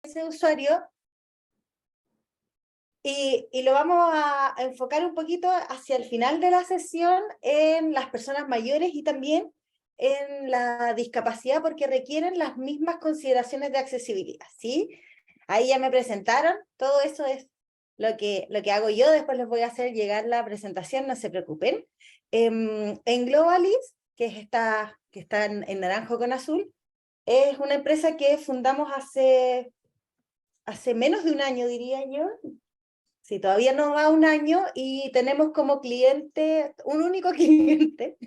ese usuario y lo vamos a enfocar un poquito hacia el final de la sesión en las personas mayores y también en la discapacidad porque requieren las mismas consideraciones de accesibilidad, ¿sí? Ahí ya me presentaron, todo eso es lo que hago yo, después les voy a hacer llegar la presentación, no se preocupen. En Globalis, que es esta que está en naranjo con azul, es una empresa que fundamos hace menos de un año, diría yo. Sí, todavía no va un año y tenemos como cliente, un único cliente,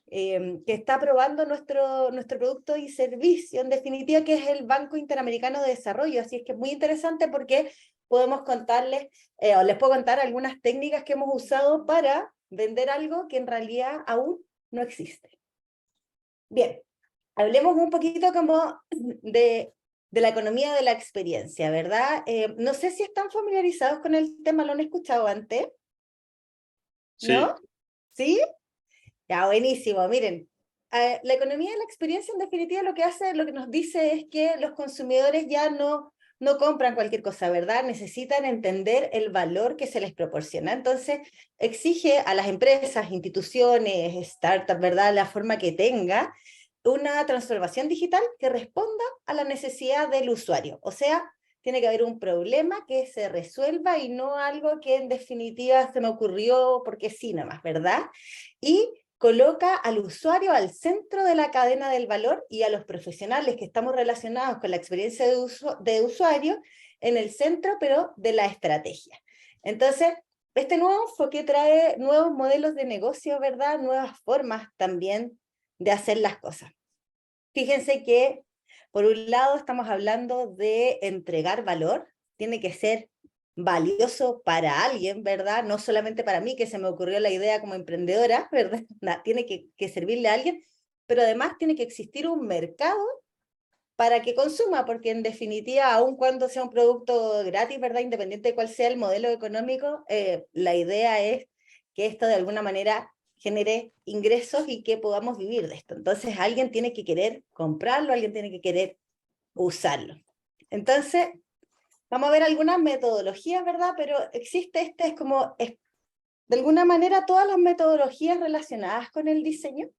que está probando nuestro producto y servicio, en definitiva, que es el Banco Interamericano de Desarrollo. Así es que es muy interesante porque podemos contarles, o les puedo contar algunas técnicas que hemos usado para vender algo que en realidad aún no existe. Bien, hablemos un poquito como de la economía de la experiencia, ¿verdad? No sé si están familiarizados con el tema, ¿lo han escuchado antes? Sí, ¿No? ¿Sí? Ya, buenísimo. Miren, la economía de la experiencia en definitiva lo que hace, lo que nos dice es que los consumidores ya no compran cualquier cosa, ¿verdad? Necesitan entender el valor que se les proporciona. Entonces, exige a las empresas, instituciones, startups, ¿verdad? La forma que tenga, una transformación digital que responda a la necesidad del usuario. O sea, tiene que haber un problema que se resuelva y no algo que en definitiva se me ocurrió porque sí nomás, ¿verdad? Y coloca al usuario al centro de la cadena del valor y a los profesionales que estamos relacionados con la experiencia de usuario en el centro, pero de la estrategia. Entonces, este nuevo enfoque trae nuevos modelos de negocio, ¿verdad? Nuevas formas también de hacer las cosas. Fíjense que, por un lado, estamos hablando de entregar valor, tiene que ser valioso para alguien, ¿verdad? No solamente para mí, que se me ocurrió la idea como emprendedora, ¿verdad? Tiene que servirle a alguien, pero además tiene que existir un mercado para que consuma, porque en definitiva, aun cuando sea un producto gratis, ¿verdad? Independiente de cuál sea el modelo económico, la idea es que esto de alguna manera genere ingresos y que podamos vivir de esto. Entonces, alguien tiene que querer comprarlo, alguien tiene que querer usarlo. Entonces, vamos a ver algunas metodologías, ¿verdad? Pero existe es como, de alguna manera, todas las metodologías relacionadas con el diseño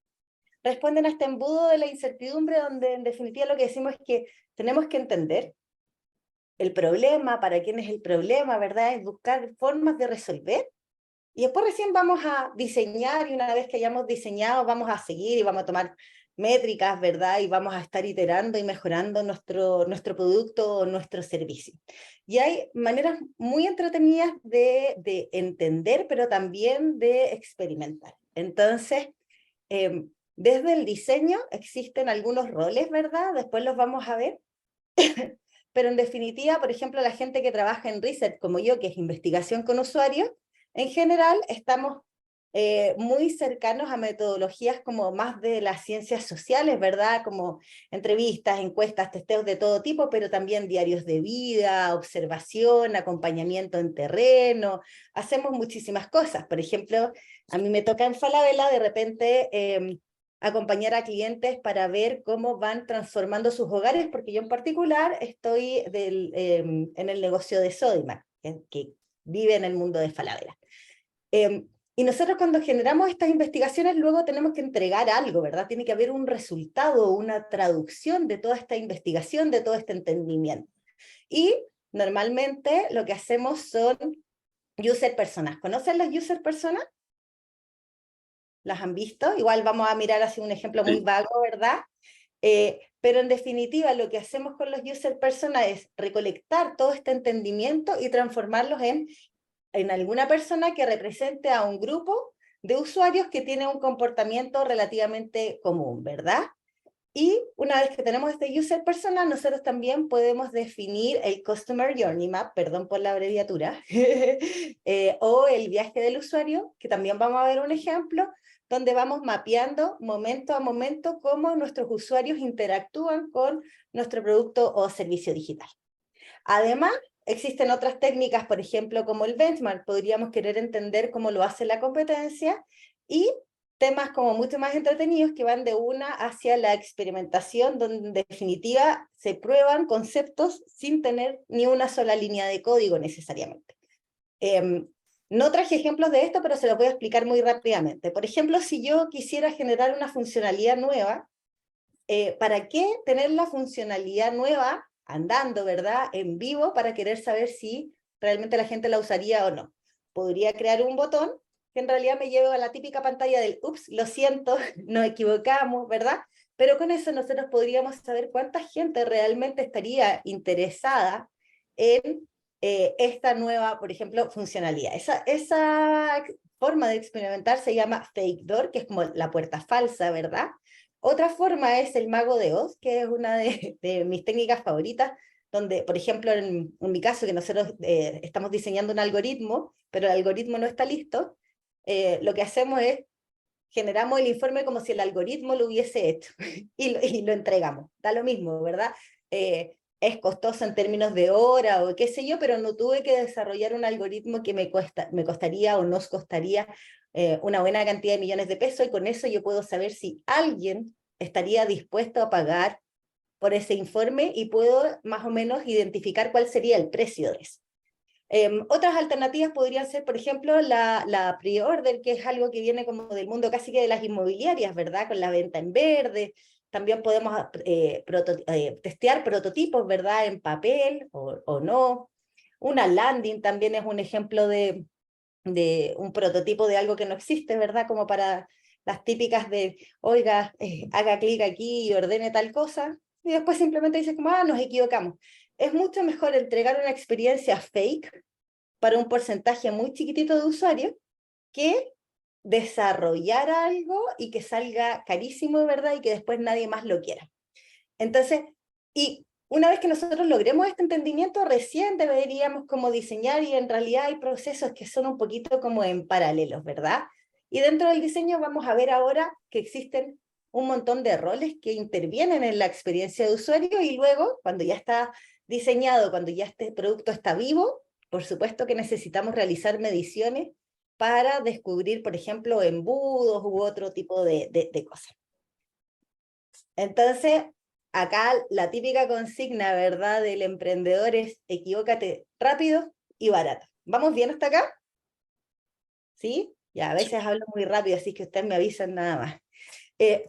responden a este embudo de la incertidumbre, donde en definitiva lo que decimos es que tenemos que entender el problema, para quién es el problema, ¿verdad? Es buscar formas de resolver. Y después recién vamos a diseñar, y una vez que hayamos diseñado, vamos a seguir y vamos a tomar métricas, ¿verdad? Y vamos a estar iterando y mejorando nuestro producto o nuestro servicio. Y hay maneras muy entretenidas de entender, pero también de experimentar. Entonces, desde el diseño existen algunos roles, ¿verdad? Después los vamos a ver. Pero en definitiva, por ejemplo, la gente que trabaja en research como yo, que es investigación con usuarios, en general estamos muy cercanos a metodologías como más de las ciencias sociales, ¿verdad? Como entrevistas, encuestas, testeos de todo tipo, pero también diarios de vida, observación, acompañamiento en terreno. Hacemos muchísimas cosas. Por ejemplo, a mí me toca en Falabella de repente acompañar a clientes para ver cómo van transformando sus hogares, porque yo en particular estoy en el negocio de Sodimac, que vive en el mundo de Falabella. Y nosotros cuando generamos estas investigaciones luego tenemos que entregar algo, ¿verdad? Tiene que haber un resultado, una traducción de toda esta investigación, de todo este entendimiento. Y normalmente lo que hacemos son user personas. ¿Conocen las user personas? ¿Las han visto? Igual vamos a mirar así un ejemplo muy sí. vago, ¿verdad? Pero en definitiva lo que hacemos con los user persona es recolectar todo este entendimiento y transformarlos en alguna persona que represente a un grupo de usuarios que tiene un comportamiento relativamente común, ¿verdad? Y una vez que tenemos este user persona, nosotros también podemos definir el Customer Journey Map, perdón por la abreviatura, o el viaje del usuario, que también vamos a ver un ejemplo, donde vamos mapeando momento a momento cómo nuestros usuarios interactúan con nuestro producto o servicio digital. Además, existen otras técnicas, por ejemplo, como el benchmark. Podríamos querer entender cómo lo hace la competencia y temas como mucho más entretenidos que van de una hacia la experimentación, donde en definitiva se prueban conceptos sin tener ni una sola línea de código necesariamente. No traje ejemplos de esto, pero se los voy a explicar muy rápidamente. Por ejemplo, si yo quisiera generar una funcionalidad nueva, ¿para qué tener la funcionalidad nueva andando, ¿verdad?, en vivo para querer saber si realmente la gente la usaría o no? Podría crear un botón que en realidad me lleve a la típica pantalla del ups, lo siento, nos equivocamos, ¿verdad? Pero con eso nosotros podríamos saber cuánta gente realmente estaría interesada en esta nueva, por ejemplo, funcionalidad. Esa forma de experimentar se llama fake door, que es como la puerta falsa, ¿verdad? Otra forma es el mago de Oz, que es una de mis técnicas favoritas, donde, por ejemplo, en mi caso, que nosotros estamos diseñando un algoritmo, pero el algoritmo no está listo, lo que hacemos es, generamos el informe como si el algoritmo lo hubiese hecho, y lo entregamos. Da lo mismo, ¿verdad? Es costoso en términos de hora o qué sé yo, pero no tuve que desarrollar un algoritmo que me costaría o nos costaría una buena cantidad de millones de pesos, y con eso yo puedo saber si alguien estaría dispuesto a pagar por ese informe, y puedo más o menos identificar cuál sería el precio de eso. Otras alternativas podrían ser, por ejemplo, la pre-order, que es algo que viene como del mundo casi que de las inmobiliarias, ¿verdad? Con la venta en verde. También podemos testear prototipos, ¿verdad?, en papel o no. Una landing también es un ejemplo de un prototipo de algo que no existe, ¿verdad? Como para las típicas de, oiga, haga clic aquí y ordene tal cosa, y después simplemente dices como, nos equivocamos. Es mucho mejor entregar una experiencia fake para un porcentaje muy chiquitito de usuarios que desarrollar algo y que salga carísimo, ¿verdad? Y que después nadie más lo quiera. Entonces, y una vez que nosotros logremos este entendimiento, recién deberíamos como diseñar, y en realidad hay procesos que son un poquito como en paralelos, ¿verdad? Y dentro del diseño vamos a ver ahora que existen un montón de roles que intervienen en la experiencia de usuario, y luego, cuando ya está diseñado, cuando ya este producto está vivo, por supuesto que necesitamos realizar mediciones para descubrir, por ejemplo, embudos u otro tipo de cosas. Entonces, acá la típica consigna, ¿verdad?, del emprendedor es: equivócate rápido y barato. ¿Vamos bien hasta acá? ¿Sí? Ya, a veces hablo muy rápido, así que ustedes me avisan nada más.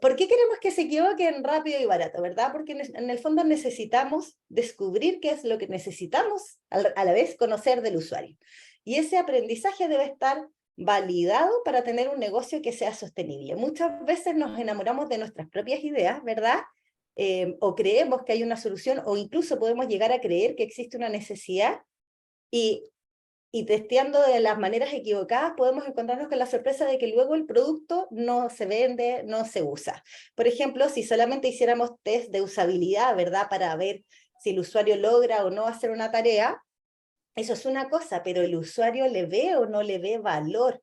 ¿Por qué queremos que se equivoquen rápido y barato, verdad? Porque en el fondo necesitamos descubrir qué es lo que necesitamos, a la vez conocer del usuario. Y ese aprendizaje debe estar validado para tener un negocio que sea sostenible. Muchas veces nos enamoramos de nuestras propias ideas, ¿verdad? O creemos que hay una solución, o incluso podemos llegar a creer que existe una necesidad, y testeando de las maneras equivocadas podemos encontrarnos con la sorpresa de que luego el producto no se vende, no se usa. Por ejemplo, si solamente hiciéramos test de usabilidad, ¿verdad?, para ver si el usuario logra o no hacer una tarea, eso es una cosa, pero el usuario le ve o no le ve valor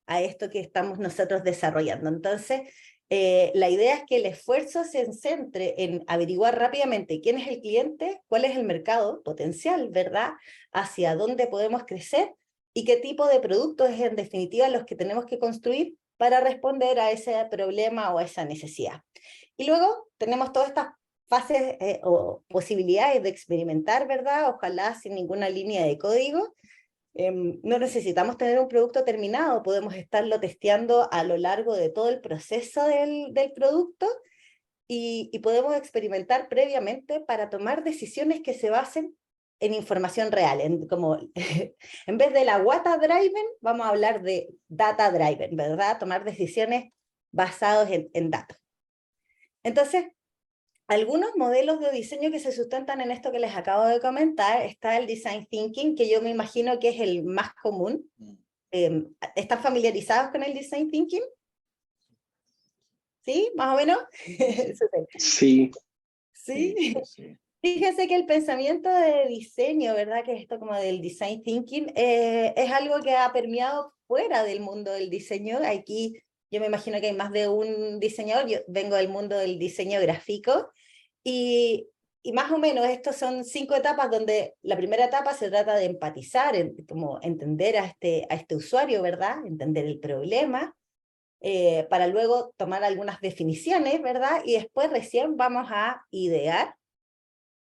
a esto que estamos nosotros desarrollando. Entonces, la idea es que el esfuerzo se centre en averiguar rápidamente quién es el cliente, cuál es el mercado potencial, ¿verdad?, hacia dónde podemos crecer, y qué tipo de productos es en definitiva los que tenemos que construir para responder a ese problema o a esa necesidad. Y luego tenemos todas estas fases o posibilidades de experimentar, ¿verdad? Ojalá sin ninguna línea de código. No necesitamos tener un producto terminado, podemos estarlo testeando a lo largo de todo el proceso del producto, y podemos experimentar previamente para tomar decisiones que se basen en información real, como en vez de la Wata Driven, vamos a hablar de Data Driven, ¿verdad? Tomar decisiones basadas en datos. Entonces, algunos modelos de diseño que se sustentan en esto que les acabo de comentar, está el Design Thinking, que yo me imagino que es el más común. ¿Están familiarizados con el Design Thinking? ¿Sí? ¿Más o menos? Súper. Sí, ¿Sí? sí. Fíjense que el pensamiento de diseño, ¿verdad?, que es esto como del Design Thinking, es algo que ha permeado fuera del mundo del diseño. Aquí yo me imagino que hay más de un diseñador, yo vengo del mundo del diseño gráfico, y más o menos estos son 5 etapas, donde la primera etapa se trata de empatizar, como entender a este usuario, ¿verdad?, entender el problema. para luego tomar algunas definiciones, ¿verdad? Y después recién vamos a idear.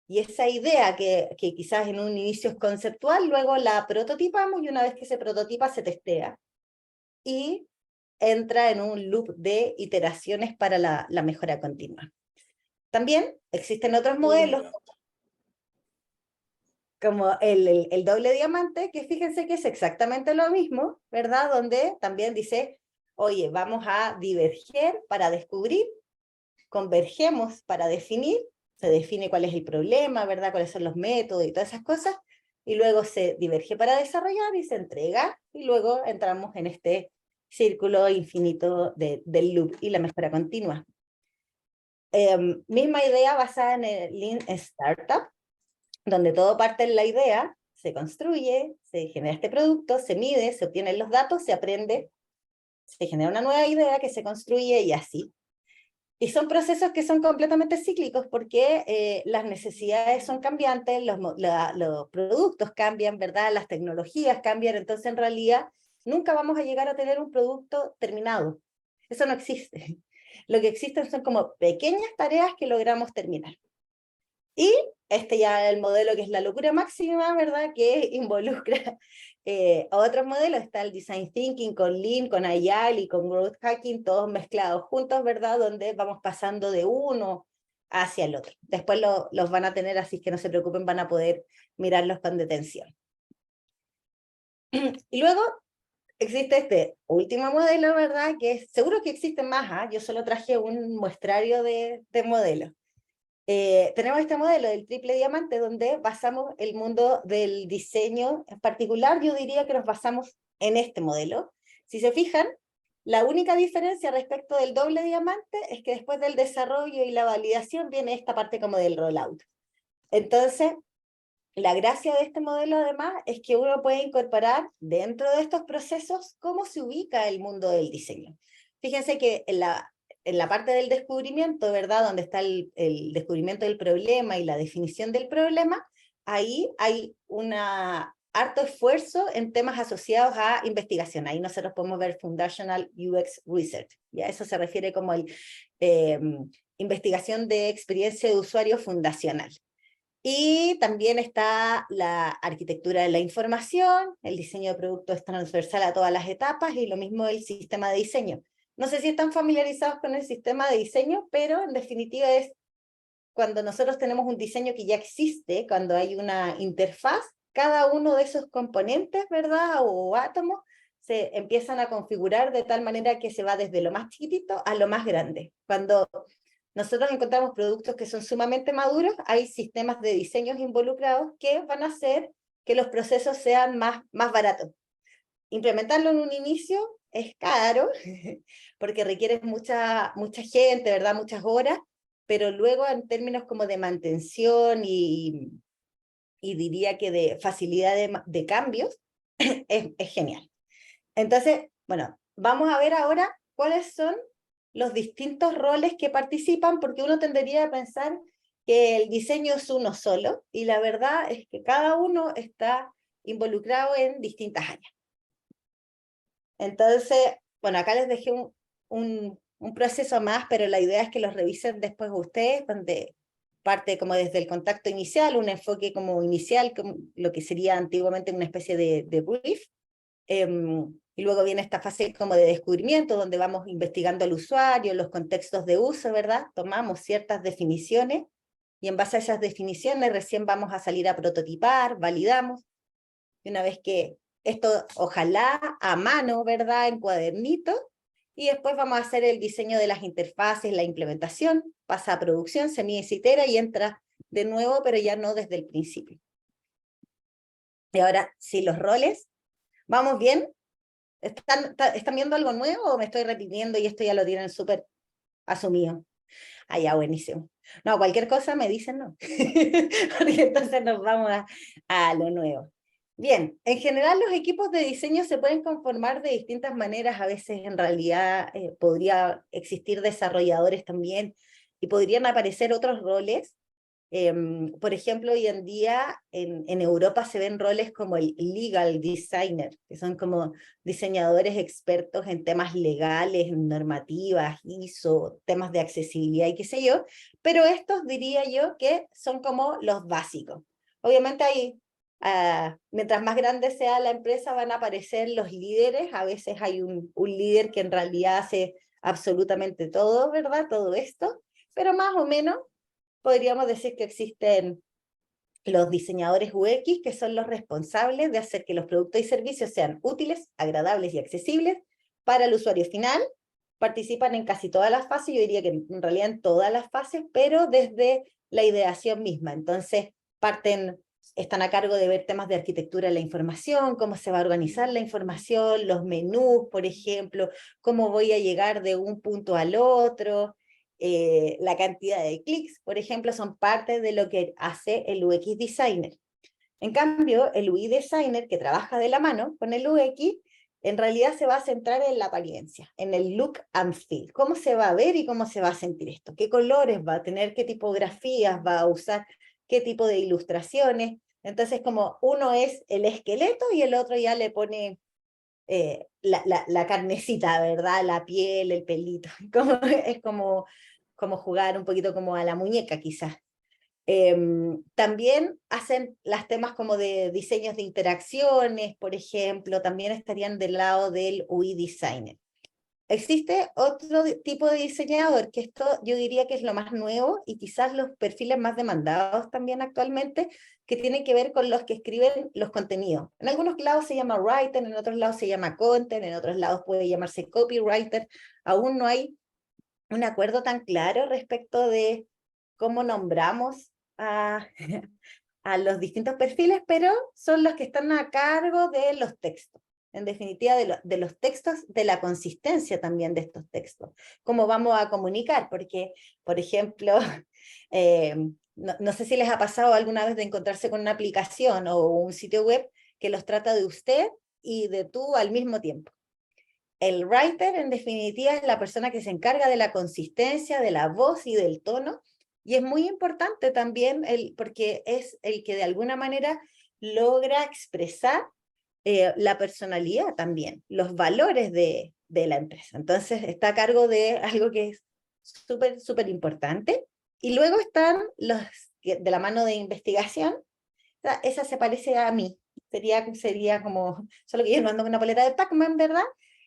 Y esa idea que quizás en un inicio es conceptual, luego la prototipamos y una vez que se prototipa se testea. Y entra en un loop de iteraciones para la mejora continua. También existen otros modelos como el doble diamante, que fíjense que es exactamente lo mismo, ¿verdad? Donde también dice, oye, vamos a diverger para descubrir, convergemos para definir, se define cuál es el problema, ¿verdad? Cuáles son los métodos y todas esas cosas, y luego se diverge para desarrollar y se entrega, y luego entramos en este círculo infinito del loop y la mejora continua. Misma idea basada en el Lean Startup, donde todo parte en la idea, se construye, se genera este producto, se mide, se obtienen los datos, se aprende, se genera una nueva idea que se construye y así. Y son procesos que son completamente cíclicos porque las necesidades son cambiantes, los productos cambian, ¿verdad? Las tecnologías cambian, entonces en realidad nunca vamos a llegar a tener un producto terminado. Eso no existe. Lo que existen son como pequeñas tareas que logramos terminar. Y este ya es el modelo que es la locura máxima, ¿verdad? Que involucra a otros modelos. Está el Design Thinking con Lean, con Agile y con Growth Hacking, todos mezclados juntos, ¿verdad? Donde vamos pasando de uno hacia el otro. Después los van a tener, así que no se preocupen, van a poder mirarlos con detención. Y luego existe este último modelo, ¿verdad? Que es, seguro que existen más, ¿eh? Yo solo traje un muestrario de modelos. Tenemos este modelo del triple diamante donde basamos el mundo del diseño en particular. Yo diría que nos basamos en este modelo. Si se fijan, la única diferencia respecto del doble diamante es que después del desarrollo y la validación viene esta parte como del rollout. Entonces, la gracia de este modelo además es que uno puede incorporar dentro de estos procesos cómo se ubica el mundo del diseño. Fíjense que en la parte del descubrimiento, ¿verdad? Donde está el descubrimiento del problema y la definición del problema, ahí hay harto esfuerzo en temas asociados a investigación. Ahí nosotros podemos ver Foundational UX Research. ¿Ya? Eso se refiere como investigación de experiencia de usuario fundacional. Y también está la arquitectura de la información, el diseño de productos es transversal a todas las etapas y lo mismo el sistema de diseño. No sé si están familiarizados con el sistema de diseño, pero en definitiva es cuando nosotros tenemos un diseño que ya existe, cuando hay una interfaz, cada uno de esos componentes, ¿verdad? O átomos, se empiezan a configurar de tal manera que se va desde lo más chiquitito a lo más grande. Cuando nosotros encontramos productos que son sumamente maduros, hay sistemas de diseños involucrados que van a hacer que los procesos sean más baratos. Implementarlo en un inicio es caro, porque requiere mucha gente, ¿verdad? Muchas horas, pero luego en términos como de mantención y diría que de facilidad de cambios, es genial. Entonces, bueno, vamos a ver ahora cuáles son los distintos roles que participan, porque uno tendería a pensar que el diseño es uno solo, y la verdad es que cada uno está involucrado en distintas áreas. Entonces, bueno, acá les dejé un proceso más, pero la idea es que los revisen después ustedes, donde parte como desde el contacto inicial, un enfoque como inicial, como lo que sería antiguamente una especie de brief, y luego viene esta fase como de descubrimiento, donde vamos investigando al usuario, los contextos de uso, ¿verdad? Tomamos ciertas definiciones, y en base a esas definiciones recién vamos a salir a prototipar, validamos, y una vez que esto, ojalá a mano, ¿verdad? En cuadernito, y después vamos a hacer el diseño de las interfaces, la implementación, pasa a producción, se mide, se itera y entra de nuevo, pero ya no desde el principio. Y ahora, sí, los roles, ¿vamos bien? ¿Están viendo algo nuevo o me estoy repitiendo y esto ya lo tienen súper asumido? Ah, ya, buenísimo. No, cualquier cosa me dicen no, porque entonces nos vamos a lo nuevo. Bien, en general los equipos de diseño se pueden conformar de distintas maneras, a veces en realidad podría existir desarrolladores también y podrían aparecer otros roles, Por ejemplo, hoy en día en Europa se ven roles como el legal designer, que son como diseñadores expertos en temas legales, en normativas, ISO, temas de accesibilidad y qué sé yo, pero estos diría yo que son como los básicos. Obviamente hay, mientras más grande sea la empresa van a aparecer los líderes, a veces hay un líder que en realidad hace absolutamente todo, ¿verdad? Todo esto, pero más o menos podríamos decir que existen los diseñadores UX, que son los responsables de hacer que los productos y servicios sean útiles, agradables y accesibles para el usuario final. Participan en casi todas las fases, yo diría que en realidad en todas las fases, pero desde la ideación misma. Entonces, están a cargo de ver temas de arquitectura de la información, cómo se va a organizar la información, los menús, por ejemplo, cómo voy a llegar de un punto al otro, la cantidad de clics, por ejemplo, son parte de lo que hace el UX Designer. En cambio, el UI Designer, que trabaja de la mano con el UX, en realidad se va a centrar en la apariencia, en el look and feel. ¿Cómo se va a ver y cómo se va a sentir esto? ¿Qué colores va a tener? ¿Qué tipografías va a usar? ¿Qué tipo de ilustraciones? Entonces, como uno es el esqueleto y el otro ya le pone la carnecita, ¿verdad? La piel, el pelito. Es como jugar un poquito como a la muñeca, quizás. También hacen las temas como de diseños de interacciones, por ejemplo, también estarían del lado del UI designer. Existe otro tipo de diseñador, que esto yo diría que es lo más nuevo y quizás los perfiles más demandados también actualmente, que tienen que ver con los que escriben los contenidos. En algunos lados se llama writer, en otros lados se llama content, en otros lados puede llamarse copywriter. Aún no hay un acuerdo tan claro respecto de cómo nombramos a, a los distintos perfiles, pero son los que están a cargo de los textos. En definitiva, de los textos, de la consistencia también de estos textos. Cómo vamos a comunicar, porque, por ejemplo, eh, no sé si les ha pasado alguna vez de encontrarse con una aplicación o un sitio web que los trata de usted y de tú al mismo tiempo. El writer, en definitiva, es la persona que se encarga de la consistencia, de la voz y del tono, y es muy importante también porque es el que de alguna manera logra expresar la personalidad también, los valores de la empresa. Entonces está a cargo de algo que es súper, súper importante. Y luego están los de la mano de investigación. Esa se parece a mí, sería como, solo que yo no ando con una polera de Pac-Man, ¿verdad?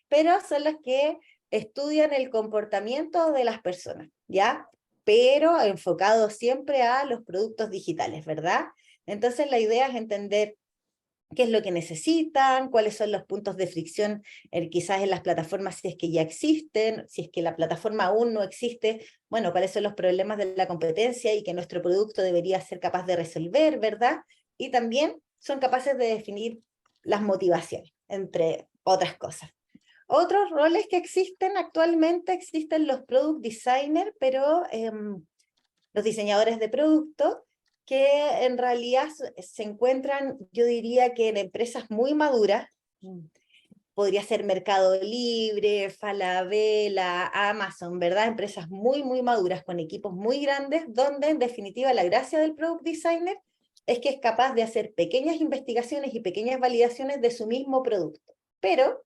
Pero son los que estudian el comportamiento de las personas, ¿ya? Pero enfocado siempre a los productos digitales, ¿verdad? Entonces la idea es entender qué es lo que necesitan, cuáles son los puntos de fricción quizás en las plataformas si es que ya existen, si es que la plataforma aún no existe, bueno, cuáles son los problemas de la competencia y que nuestro producto debería ser capaz de resolver, ¿verdad? Y también son capaces de definir las motivaciones, entre otras cosas. Otros roles que existen actualmente, existen los product designers, pero los diseñadores de producto, que en realidad se encuentran, yo diría que en empresas muy maduras, podría ser Mercado Libre, Falabella, Amazon, ¿verdad? Empresas muy, muy maduras, con equipos muy grandes, donde en definitiva la gracia del product designer es que es capaz de hacer pequeñas investigaciones y pequeñas validaciones de su mismo producto, pero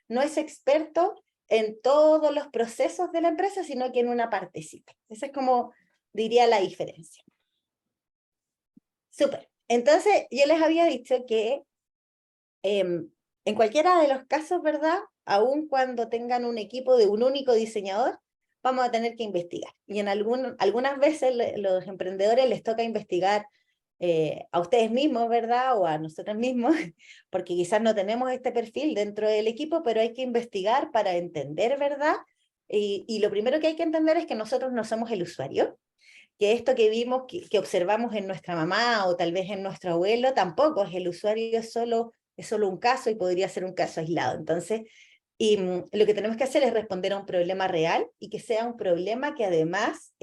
no es experto en todos los procesos de la empresa, sino que en una partecita. Esa es como diría la diferencia. Súper. Entonces, yo les había dicho que en cualquiera de los casos, ¿verdad? Aun cuando tengan un equipo de un único diseñador, vamos a tener que investigar. Y en algunas veces los emprendedores les toca investigar a ustedes mismos, ¿verdad? O a nosotros mismos, porque quizás no tenemos este perfil dentro del equipo, pero hay que investigar para entender, ¿verdad? Y lo primero que hay que entender es que nosotros no somos el usuario, que esto que vimos, que observamos en nuestra mamá o tal vez en nuestro abuelo, tampoco es el usuario, es solo un caso y podría ser un caso aislado. Entonces, lo que tenemos que hacer es responder a un problema real y que sea un problema que además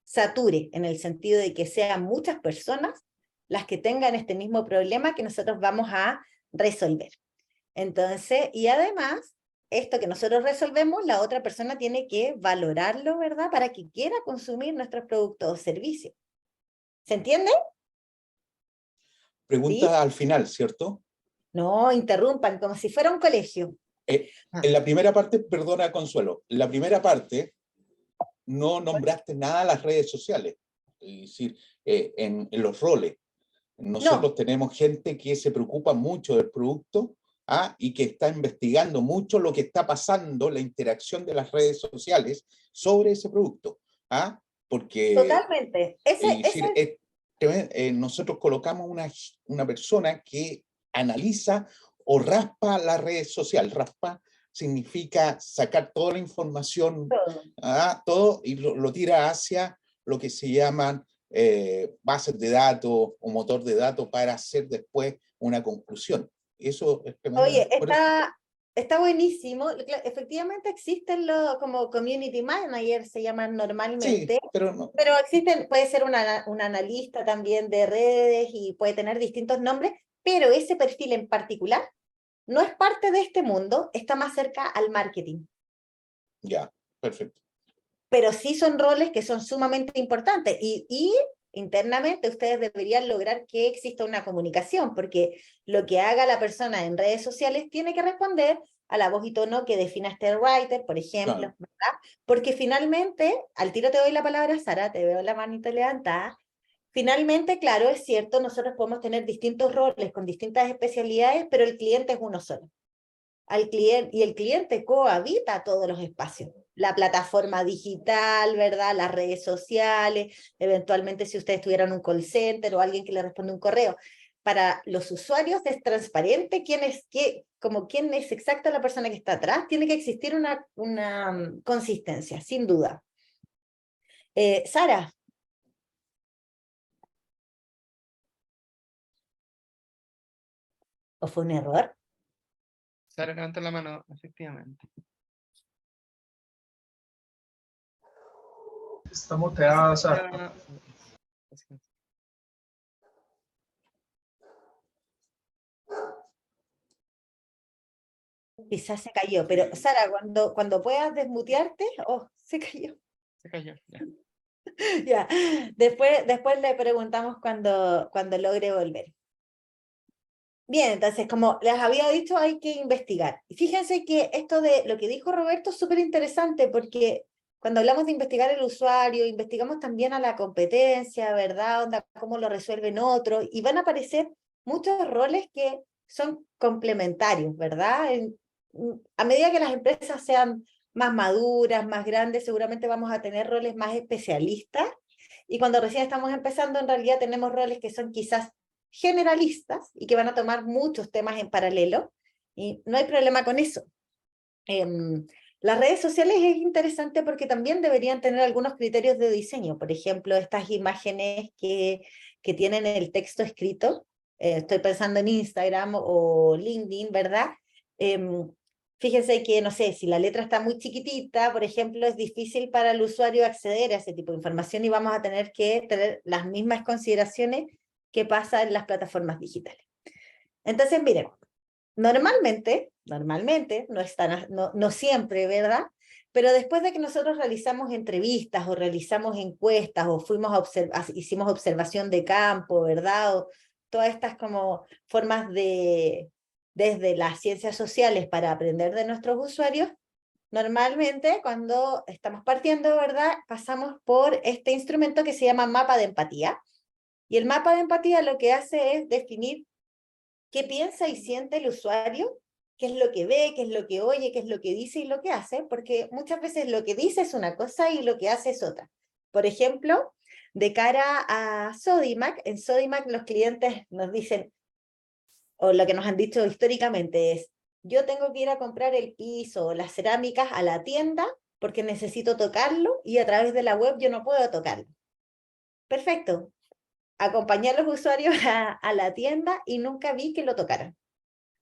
sature, en el sentido de que sean muchas personas las que tengan este mismo problema que nosotros vamos a resolver. Entonces, y además, esto que nosotros resolvemos, la otra persona tiene que valorarlo, ¿verdad? Para que quiera consumir nuestros productos o servicios. ¿Se entiende? ¿Sí? Pregunta al final, ¿cierto? No, interrumpan, como si fuera un colegio. En la primera parte, perdona Consuelo, en la primera parte no nombraste nada a las redes sociales, es decir, en los roles. Nosotros No, tenemos gente que se preocupa mucho del producto, y que está investigando mucho lo que está pasando, la interacción de las redes sociales sobre ese producto. Porque totalmente. Ese, decir, ese, nosotros colocamos una persona que analiza o raspa la red social. Raspa significa sacar toda la información, todo. todo, y lo tira hacia lo que se llaman bases de datos o motor de datos para hacer después una conclusión. Eso es Oye, por eso. está buenísimo. Efectivamente existen los como community managers, se llaman Sí, normalmente, pero no, pero existen, puede ser un analista también de redes y puede tener distintos nombres, pero ese perfil en particular no es parte de este mundo, está más cerca al marketing. ya, perfecto. Pero sí son roles que son sumamente importantes y internamente ustedes deberían lograr que exista una comunicación, porque lo que haga la persona en redes sociales tiene que responder a la voz y tono que defina este writer, por ejemplo, Claro. ¿verdad? Porque finalmente, al tiro te doy la palabra, Sara, te veo la manito levantada. Finalmente, claro, es cierto, nosotros podemos tener distintos roles con distintas especialidades, pero el cliente es uno solo al cliente y el cliente cohabita todos los espacios. La plataforma digital, ¿verdad? Las redes sociales, eventualmente si ustedes tuvieran un call center o alguien que le responde un correo. Para los usuarios es transparente como quién es exacta la persona que está atrás. Tiene que existir una consistencia, sin duda. Sara, ¿o fue un error? Sara levanta la mano, efectivamente. Está muteada, Sara. Sara- Quizás se cayó, pero Sara, cuando puedas desmutearte, oh, se cayó. Se cayó, ya. Ya, después le preguntamos cuando logre volver. Bien, entonces, como les había dicho, hay que investigar. Y fíjense que esto de lo que dijo Roberto es súper interesante porque cuando hablamos de investigar el usuario, investigamos también a la competencia, ¿verdad? Onda, cómo lo resuelven otros, y van a aparecer muchos roles que son complementarios, ¿verdad? A medida que las empresas sean más maduras, más grandes, seguramente vamos a tener roles más especialistas, y cuando recién estamos empezando, en realidad tenemos roles que son quizás generalistas y que van a tomar muchos temas en paralelo, y no hay problema con eso. Las redes sociales es interesante porque también deberían tener algunos criterios de diseño, por ejemplo, estas imágenes que tienen el texto escrito, estoy pensando en Instagram o LinkedIn, ¿verdad? Fíjense que, no sé, si la letra está muy chiquitita, por ejemplo, es difícil para el usuario acceder a ese tipo de información y vamos a tener que tener las mismas consideraciones que pasa en las plataformas digitales. Entonces, miren, normalmente, no siempre, ¿verdad? Pero después de que nosotros realizamos entrevistas o realizamos encuestas o hicimos observación de campo, ¿verdad? O todas estas como formas desde las ciencias sociales para aprender de nuestros usuarios, normalmente cuando estamos partiendo, ¿verdad? Pasamos por este instrumento que se llama mapa de empatía. Y el mapa de empatía lo que hace es definir qué piensa y siente el usuario, qué es lo que ve, qué es lo que oye, qué es lo que dice y lo que hace, porque muchas veces lo que dice es una cosa y lo que hace es otra. Por ejemplo, de cara a Sodimac, en Sodimac los clientes nos dicen, o lo que nos han dicho históricamente es, yo tengo que ir a comprar el piso o las cerámicas a la tienda porque necesito tocarlo y a través de la web yo no puedo tocarlo. Perfecto, acompañé a los usuarios a la tienda y nunca vi que lo tocaran.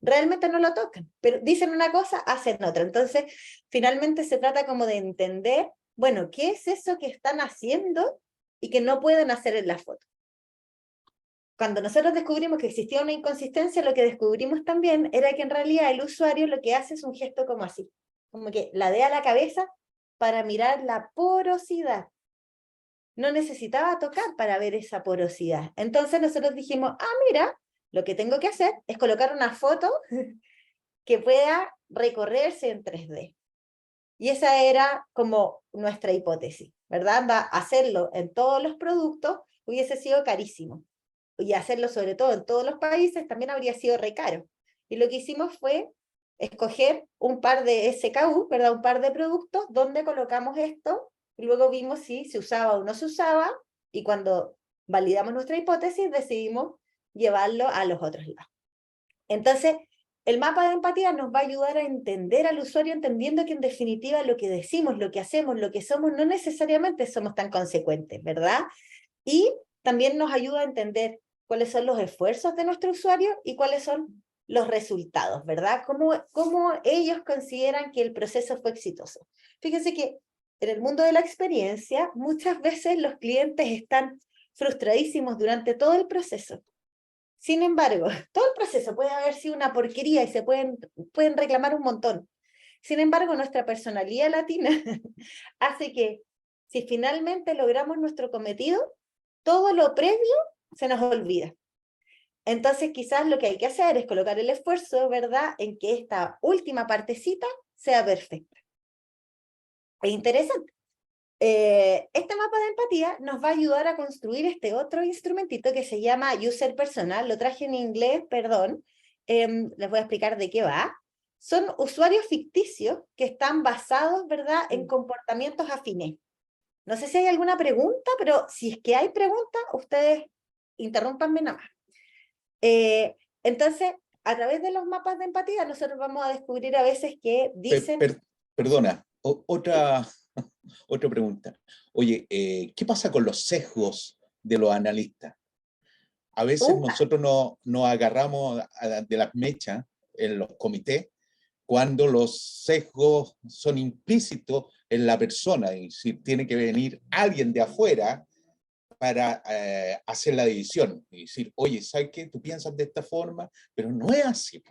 Realmente no lo tocan, pero dicen una cosa, hacen otra. Entonces, finalmente se trata como de entender, bueno, ¿qué es eso que están haciendo y que no pueden hacer en la foto? Cuando nosotros descubrimos que existía una inconsistencia, lo que descubrimos también era que en realidad el usuario lo que hace es un gesto como así, como que ladea la cabeza para mirar la porosidad. no necesitaba tocar para ver esa porosidad. Entonces nosotros dijimos, mira, lo que tengo que hacer es colocar una foto que pueda recorrerse en 3D. Y esa era como nuestra hipótesis, ¿verdad? Hacerlo en todos los productos hubiese sido carísimo. Y hacerlo sobre todo en todos los países también habría sido re caro. Y lo que hicimos fue escoger un par de SKU, ¿verdad? Un par de productos donde colocamos esto y luego vimos si se usaba o no se usaba, y cuando validamos nuestra hipótesis decidimos llevarlo a los otros lados. Entonces, el mapa de empatía nos va a ayudar a entender al usuario, entendiendo que en definitiva lo que decimos, lo que hacemos, lo que somos, no necesariamente somos tan consecuentes, ¿verdad? Y también nos ayuda a entender cuáles son los esfuerzos de nuestro usuario y cuáles son los resultados, ¿verdad? Cómo ellos consideran que el proceso fue exitoso. Fíjense que en el mundo de la experiencia, muchas veces los clientes están frustradísimos durante todo el proceso. Sin embargo, todo el proceso puede haber sido una porquería y se pueden reclamar un montón. Sin embargo, nuestra personalidad latina hace que, si finalmente logramos nuestro cometido, todo lo previo se nos olvida. Entonces, quizás lo que hay que hacer es colocar el esfuerzo, ¿verdad?, en que esta última partecita sea perfecta. Es interesante. Este mapa de empatía nos va a ayudar a construir este otro instrumentito que se llama User Personal. Lo traje en inglés, perdón. Les voy a explicar de qué va. Son usuarios ficticios que están basados, ¿verdad?, en comportamientos afines. No sé si hay alguna pregunta, pero si es que hay preguntas, ustedes interrúmpanme nada más. Entonces, a través de los mapas de empatía, nosotros vamos a descubrir a veces que dicen... Perdona, otra pregunta. Oye, ¿qué pasa con los sesgos de los analistas? A veces nosotros nos agarramos de las mechas en los comités cuando los sesgos son implícitos en la persona, y si tiene que venir alguien de afuera para hacer la división y decir, oye, ¿sabes qué? Tú piensas de esta forma, pero no es así.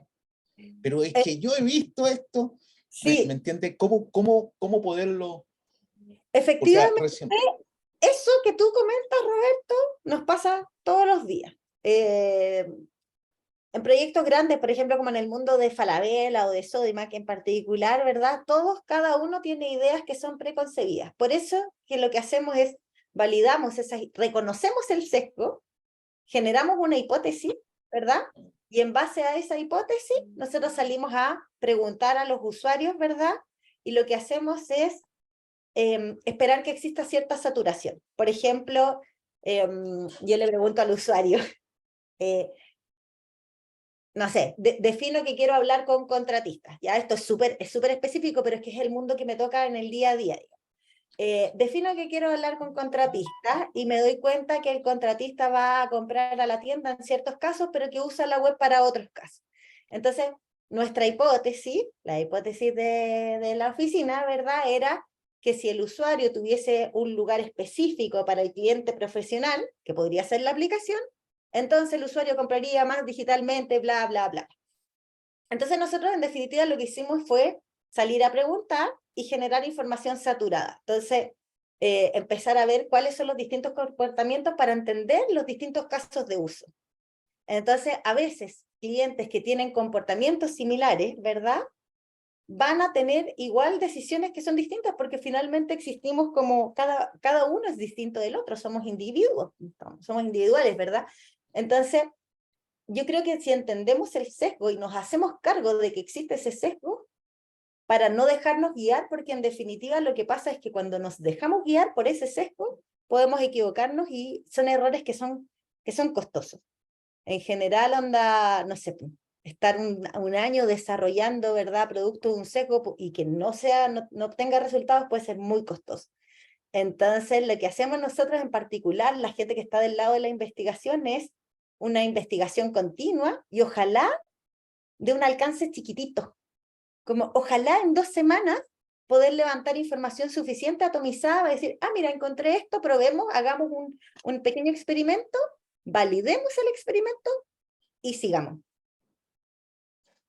Pero es que yo he visto esto, sí. ¿me entiendes? ¿Cómo poderlo? Efectivamente, eso que tú comentas, Roberto, nos pasa todos los días. En proyectos grandes, por ejemplo, como en el mundo de Falabella o de Sodimac en particular, ¿verdad? Cada uno tiene ideas que son preconcebidas. Por eso que lo que hacemos es reconocemos el sesgo, generamos una hipótesis, ¿verdad? Y en base a esa hipótesis, nosotros salimos a preguntar a los usuarios, ¿verdad? Y lo que hacemos es esperar que exista cierta saturación. Por ejemplo, yo le pregunto al usuario, no sé, defino que quiero hablar con contratistas. Ya esto es súper específico, pero es que es el mundo que me toca en el día a día. Defino que quiero hablar con contratistas y me doy cuenta que el contratista va a comprar a la tienda en ciertos casos, pero que usa la web para otros casos. Entonces, nuestra hipótesis, la hipótesis de la oficina, ¿verdad?, era que si el usuario tuviese un lugar específico para el cliente profesional, que podría ser la aplicación, entonces el usuario compraría más digitalmente, bla, bla, bla. Entonces nosotros en definitiva lo que hicimos fue salir a preguntar y generar información saturada. Entonces, empezar a ver cuáles son los distintos comportamientos para entender los distintos casos de uso. Entonces, a veces, clientes que tienen comportamientos similares, ¿verdad?, van a tener igual decisiones que son distintas, porque finalmente existimos como cada uno es distinto del otro, somos individuos, somos individuales, ¿verdad? Entonces, yo creo que si entendemos el sesgo y nos hacemos cargo de que existe ese sesgo, para no dejarnos guiar, porque en definitiva lo que pasa es que cuando nos dejamos guiar por ese sesgo, podemos equivocarnos y son errores que son costosos. En general, no sé, estar un año desarrollando, ¿verdad?, producto de un sesgo y que no obtenga resultados puede ser muy costoso. Entonces, lo que hacemos nosotros en particular, la gente que está del lado de la investigación, es una investigación continua y ojalá de un alcance chiquitito. Como ojalá en 2 semanas poder levantar información suficiente atomizada para decir, mira, encontré esto, probemos, hagamos un pequeño experimento, validemos el experimento y sigamos.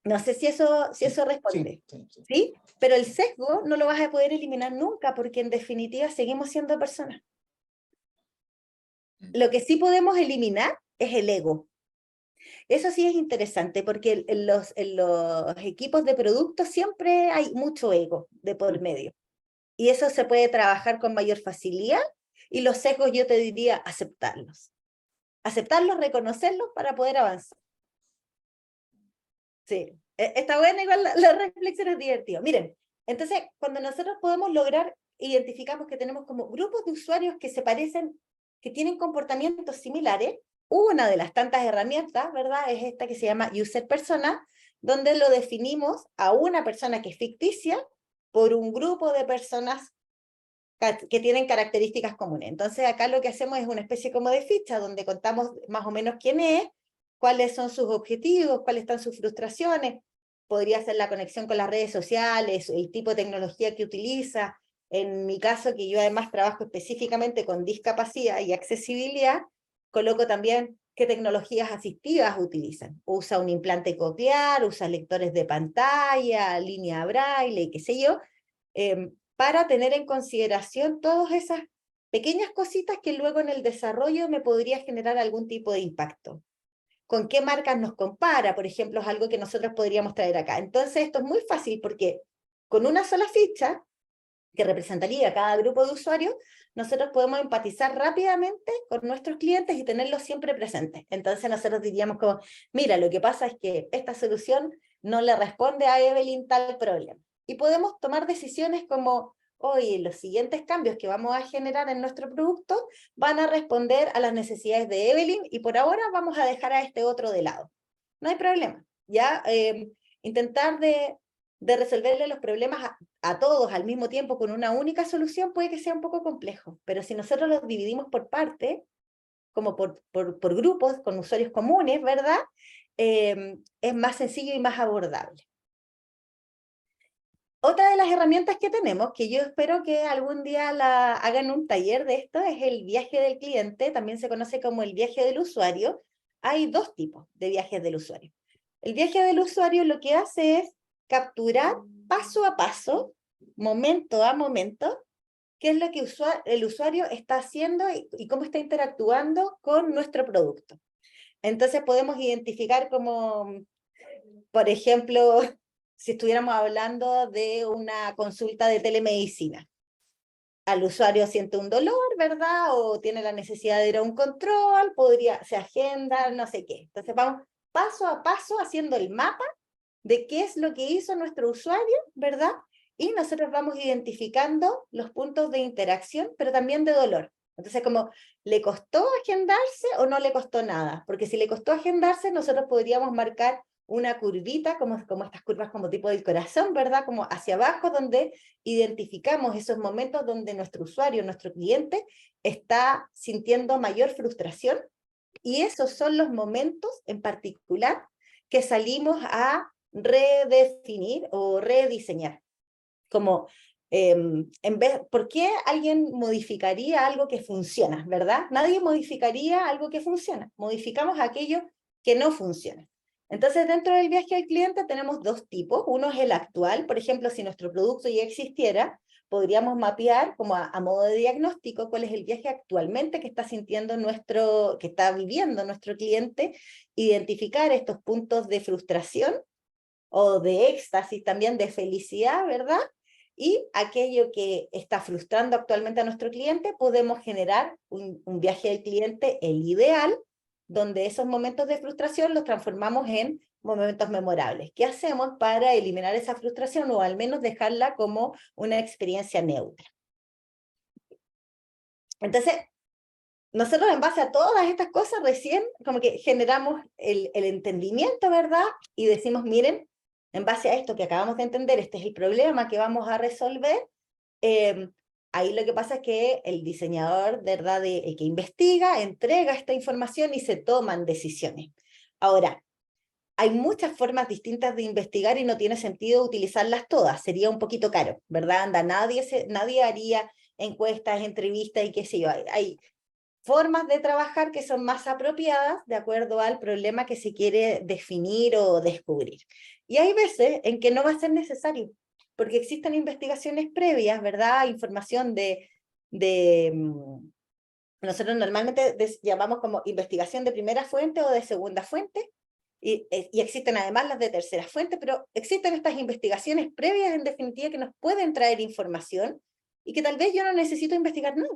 No sé si eso responde. ¿Sí? Pero el sesgo no lo vas a poder eliminar nunca, porque en definitiva seguimos siendo personas. Lo que sí podemos eliminar es el ego. Eso sí es interesante, porque en los equipos de producto siempre hay mucho ego de por medio. Y eso se puede trabajar con mayor facilidad, y los sesgos yo te diría aceptarlos. Aceptarlos, reconocerlos para poder avanzar. Sí, está buena igual la reflexión, es divertido. Miren, entonces cuando nosotros podemos lograr, identificamos que tenemos como grupos de usuarios que se parecen, que tienen comportamientos similares. Una de las tantas herramientas, ¿verdad? Es esta que se llama User Persona, donde lo definimos a una persona que es ficticia por un grupo de personas que tienen características comunes. Entonces acá lo que hacemos es una especie como de ficha, donde contamos más o menos quién es, cuáles son sus objetivos, cuáles están sus frustraciones. Podría ser la conexión con las redes sociales, el tipo de tecnología que utiliza. En mi caso, que yo además trabajo específicamente con discapacidad y accesibilidad, coloco también qué tecnologías asistivas utilizan. Usa un implante coclear, usa lectores de pantalla, línea braille, qué sé yo, para tener en consideración todas esas pequeñas cositas que luego en el desarrollo me podría generar algún tipo de impacto. ¿Con qué marcas nos compara? Por ejemplo, es algo que nosotros podríamos traer acá. Entonces esto es muy fácil, porque con una sola ficha, que representaría cada grupo de usuarios, nosotros podemos empatizar rápidamente con nuestros clientes y tenerlos siempre presentes. Entonces nosotros diríamos como, mira, lo que pasa es que esta solución no le responde a Evelyn tal problema. Y podemos tomar decisiones como, oye, los siguientes cambios que vamos a generar en nuestro producto van a responder a las necesidades de Evelyn, y por ahora vamos a dejar a este otro de lado. No hay problema. Ya intentar de resolverle los problemas a todos al mismo tiempo con una única solución puede que sea un poco complejo, pero si nosotros los dividimos por partes, como por grupos con usuarios comunes, ¿verdad? Es más sencillo y más abordable. Otra de las herramientas que tenemos, que yo espero que algún día hagan un taller de esto, es el viaje del cliente. También se conoce como el viaje del usuario. Hay dos tipos de viajes del usuario. El viaje del usuario lo que hace es capturar paso a paso, momento a momento, qué es lo que el usuario está haciendo y cómo está interactuando con nuestro producto. Entonces podemos identificar como, por ejemplo, si estuviéramos hablando de una consulta de telemedicina. Al usuario siente un dolor, ¿verdad? O tiene la necesidad de ir a un control, se agenda, no sé qué. Entonces vamos paso a paso haciendo el mapa de qué es lo que hizo nuestro usuario, ¿verdad? Y nosotros vamos identificando los puntos de interacción, pero también de dolor. Entonces, como, ¿le costó agendarse o no le costó nada? Porque si le costó agendarse, nosotros podríamos marcar una curvita, como estas curvas como tipo del corazón, ¿verdad? Como hacia abajo, donde identificamos esos momentos donde nuestro usuario, nuestro cliente, está sintiendo mayor frustración, y esos son los momentos en particular que salimos a redefinir o rediseñar. Como, ¿por qué alguien modificaría algo que funciona, verdad? Nadie modificaría algo que funciona, modificamos aquello que no funciona. Entonces, dentro del viaje al cliente tenemos dos tipos. Uno es el actual. Por ejemplo, si nuestro producto ya existiera, podríamos mapear como a modo de diagnóstico cuál es el viaje actualmente que está sintiendo que está viviendo nuestro cliente, identificar estos puntos de frustración o de éxtasis, también de felicidad, ¿verdad? Y aquello que está frustrando actualmente a nuestro cliente, podemos generar un viaje del cliente, el ideal, donde esos momentos de frustración los transformamos en momentos memorables. ¿Qué hacemos para eliminar esa frustración o al menos dejarla como una experiencia neutra? Entonces, nosotros en base a todas estas cosas recién como que generamos el entendimiento, ¿verdad? Y decimos, miren, en base a esto que acabamos de entender, este es el problema que vamos a resolver. Ahí lo que pasa es que el diseñador, ¿verdad? El que investiga, entrega esta información y se toman decisiones. Ahora, hay muchas formas distintas de investigar y no tiene sentido utilizarlas todas, sería un poquito caro, ¿verdad? Nadie haría encuestas, entrevistas y qué sé yo. Hay formas de trabajar que son más apropiadas de acuerdo al problema que se quiere definir o descubrir. Y hay veces en que no va a ser necesario, porque existen investigaciones previas, ¿verdad? Información de nosotros normalmente llamamos como investigación de primera fuente o de segunda fuente, y existen además las de tercera fuente, pero existen estas investigaciones previas, en definitiva, que nos pueden traer información y que tal vez yo no necesito investigar nada.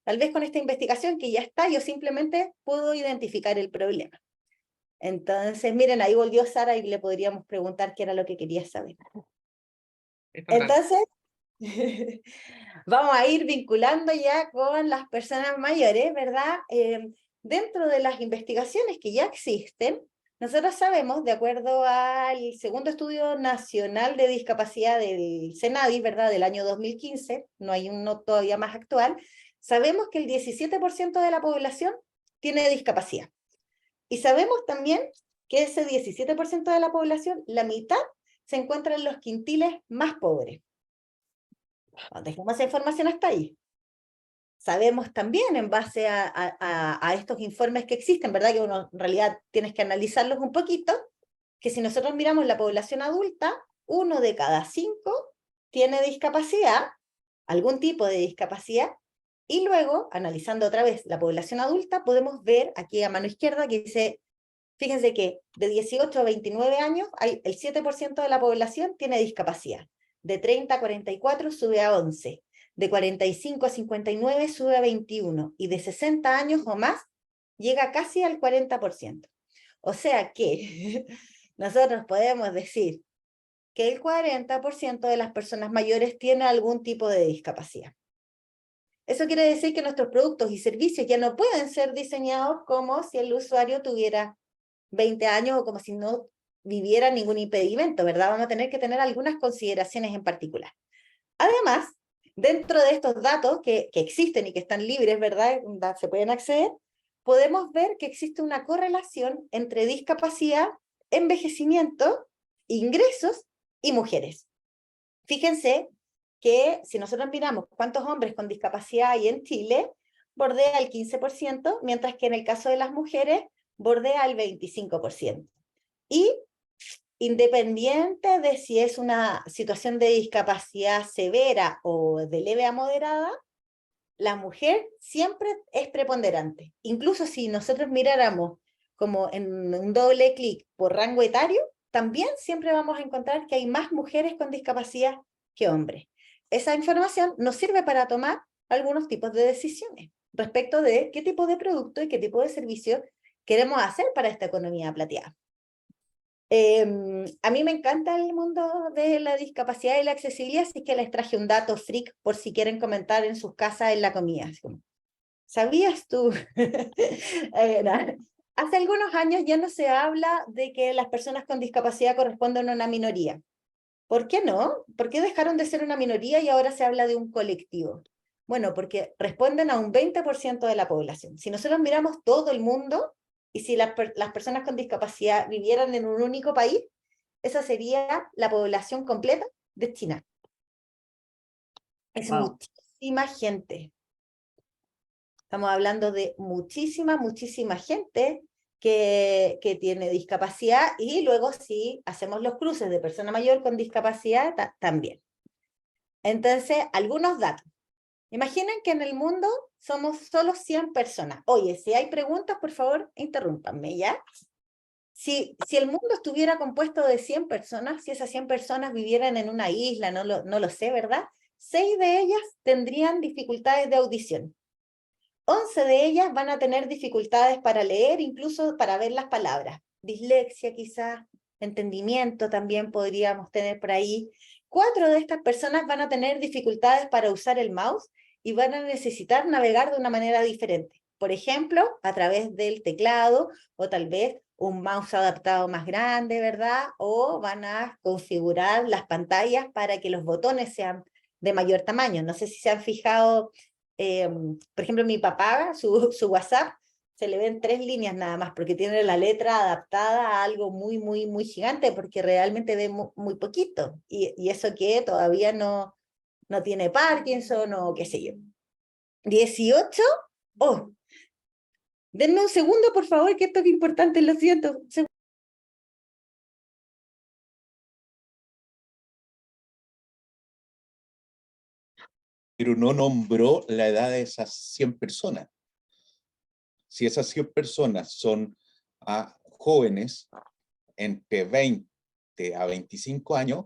Tal vez con esta investigación que ya está, yo simplemente puedo identificar el problema. Entonces, miren, ahí volvió Sara y le podríamos preguntar qué era lo que quería saber. Entonces, vamos a ir vinculando ya con las personas mayores, ¿verdad? Dentro de las investigaciones que ya existen, nosotros sabemos, de acuerdo al segundo estudio nacional de discapacidad del CENADIS, ¿verdad? Del año 2015, no hay uno todavía más actual, sabemos que el 17% de la población tiene discapacidad. Y sabemos también que ese 17% de la población, la mitad, se encuentra en los quintiles más pobres. Dejemos esa información hasta ahí. Sabemos también, en base a estos informes que existen, ¿verdad? Que uno en realidad tienes que analizarlos un poquito, que si nosotros miramos la población adulta, 1 de cada 5 tiene discapacidad, algún tipo de discapacidad, y luego, analizando otra vez la población adulta, podemos ver aquí a mano izquierda que dice, fíjense que de 18 a 29 años, el 7% de la población tiene discapacidad. De 30 a 44 sube a 11. De 45 a 59 sube a 21. Y de 60 años o más llega casi al 40%. O sea que nosotros podemos decir que el 40% de las personas mayores tiene algún tipo de discapacidad. Eso quiere decir que nuestros productos y servicios ya no pueden ser diseñados como si el usuario tuviera 20 años o como si no viviera ningún impedimento, ¿verdad? Vamos a tener que tener algunas consideraciones en particular. Además, dentro de estos datos que existen y que están libres, ¿verdad? Se pueden acceder, podemos ver que existe una correlación entre discapacidad, envejecimiento, ingresos y mujeres. Fíjense que si nosotros miramos cuántos hombres con discapacidad hay en Chile, bordea el 15%, mientras que en el caso de las mujeres bordea el 25%. Y independiente de si es una situación de discapacidad severa o de leve a moderada, la mujer siempre es preponderante. Incluso si nosotros miráramos como en un doble clic por rango etario, también siempre vamos a encontrar que hay más mujeres con discapacidad que hombres. Esa información nos sirve para tomar algunos tipos de decisiones respecto de qué tipo de producto y qué tipo de servicio queremos hacer para esta economía plateada. A mí me encanta el mundo de la discapacidad y la accesibilidad, así que les traje un dato freak por si quieren comentar en sus casas en la comida. ¿Sabías tú? Hace algunos años ya no se habla de que las personas con discapacidad corresponden a una minoría. ¿Por qué no? ¿Por qué dejaron de ser una minoría y ahora se habla de un colectivo? Bueno, porque responden a un 20% de la población. Si nosotros miramos todo el mundo, y si las personas con discapacidad vivieran en un único país, esa sería la población completa de China. Es muchísima gente. Estamos hablando de muchísima gente que tiene discapacidad, y luego si hacemos los cruces de persona mayor con discapacidad, también. Entonces, algunos datos. Imaginen que en el mundo somos solo 100 personas. Oye, si hay preguntas, por favor, interrúmpanme, ¿ya? Si el mundo estuviera compuesto de 100 personas, si esas 100 personas vivieran en una isla, no lo sé, ¿verdad? 6 de ellas tendrían dificultades de audición. 11 de ellas van a tener dificultades para leer, incluso para ver las palabras. Dislexia quizás, entendimiento también podríamos tener por ahí. 4 de estas personas van a tener dificultades para usar el mouse y van a necesitar navegar de una manera diferente. Por ejemplo, a través del teclado, o tal vez un mouse adaptado más grande, ¿verdad? O van a configurar las pantallas para que los botones sean de mayor tamaño. No sé si se han fijado, por ejemplo, mi papá, su WhatsApp, se le ven 3 líneas nada más, porque tiene la letra adaptada a algo muy gigante, porque realmente ve muy poquito, y eso que todavía no tiene Parkinson o qué sé yo. 18, denme un segundo, por favor, que esto es importante, lo siento. Pero no nombró la edad de esas 100 personas. Si esas 100 personas son jóvenes entre 20 a 25 años,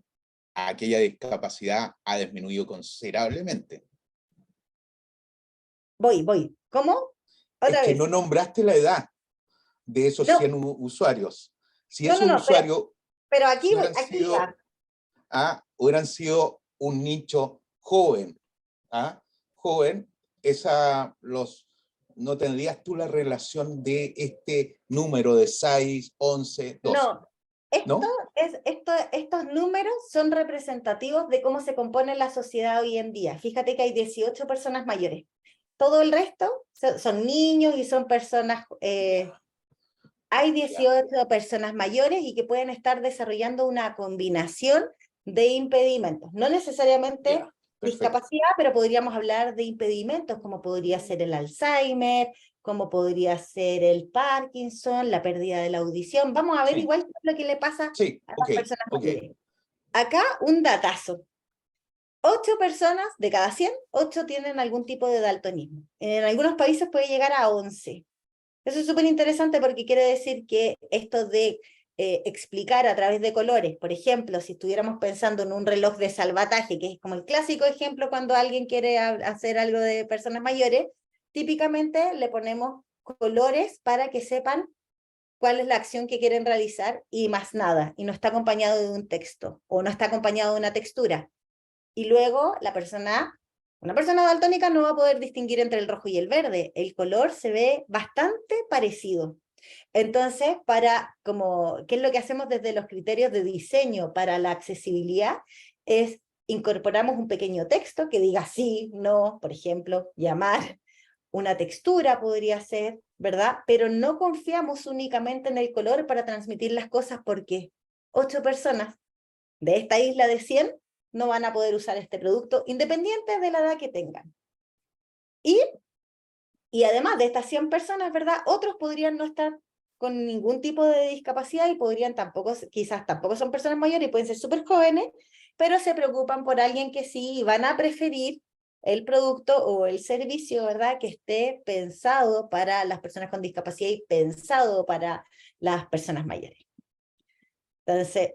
aquella discapacidad ha disminuido considerablemente. Voy. ¿Cómo? Es Otra que vez. no nombraste la edad de esos No, 100 usuarios. Si no, esos pero, usuarios pero aquí voy, hubieran aquí sido, va. hubieran sido un nicho joven, joven, no tendrías tú la relación de este número de 6, 11, 12, No, esto ¿no? estos números son representativos de cómo se compone la sociedad hoy en día. Fíjate que hay 18 personas mayores. Todo el resto son niños y son personas, hay 18 personas mayores y que pueden estar desarrollando una combinación de impedimentos. No necesariamente Ya, perfecto. discapacidad, pero podríamos hablar de impedimentos como podría ser el Alzheimer, como podría ser el Parkinson, la pérdida de la audición. Vamos a ver Sí, igual qué es lo que le pasa sí, a ok, las personas ok. mayores. Acá un datazo. 8 personas de cada 100, 8 tienen algún tipo de daltonismo. En algunos países puede llegar a 11. Eso es súper interesante porque quiere decir que esto de explicar a través de colores, por ejemplo, si estuviéramos pensando en un reloj de salvataje, que es como el clásico ejemplo cuando alguien quiere hacer algo de personas mayores, típicamente le ponemos colores para que sepan cuál es la acción que quieren realizar y más nada, y no está acompañado de un texto o no está acompañado de una textura. Y luego una persona daltónica no va a poder distinguir entre el rojo y el verde. El color se ve bastante parecido. Entonces, ¿qué es lo que hacemos desde los criterios de diseño para la accesibilidad? Es incorporamos un pequeño texto que diga sí, no, por ejemplo, llamar, una textura podría ser, ¿verdad? Pero no confiamos únicamente en el color para transmitir las cosas porque 8 personas de esta isla de 100 no van a poder usar este producto independiente de la edad que tengan. Y además de estas 100 personas, ¿verdad? Otros podrían no estar con ningún tipo de discapacidad y podrían quizás tampoco son personas mayores y pueden ser súper jóvenes, pero se preocupan por alguien que sí y van a preferir el producto o el servicio, ¿verdad? Que esté pensado para las personas con discapacidad y pensado para las personas mayores. Entonces,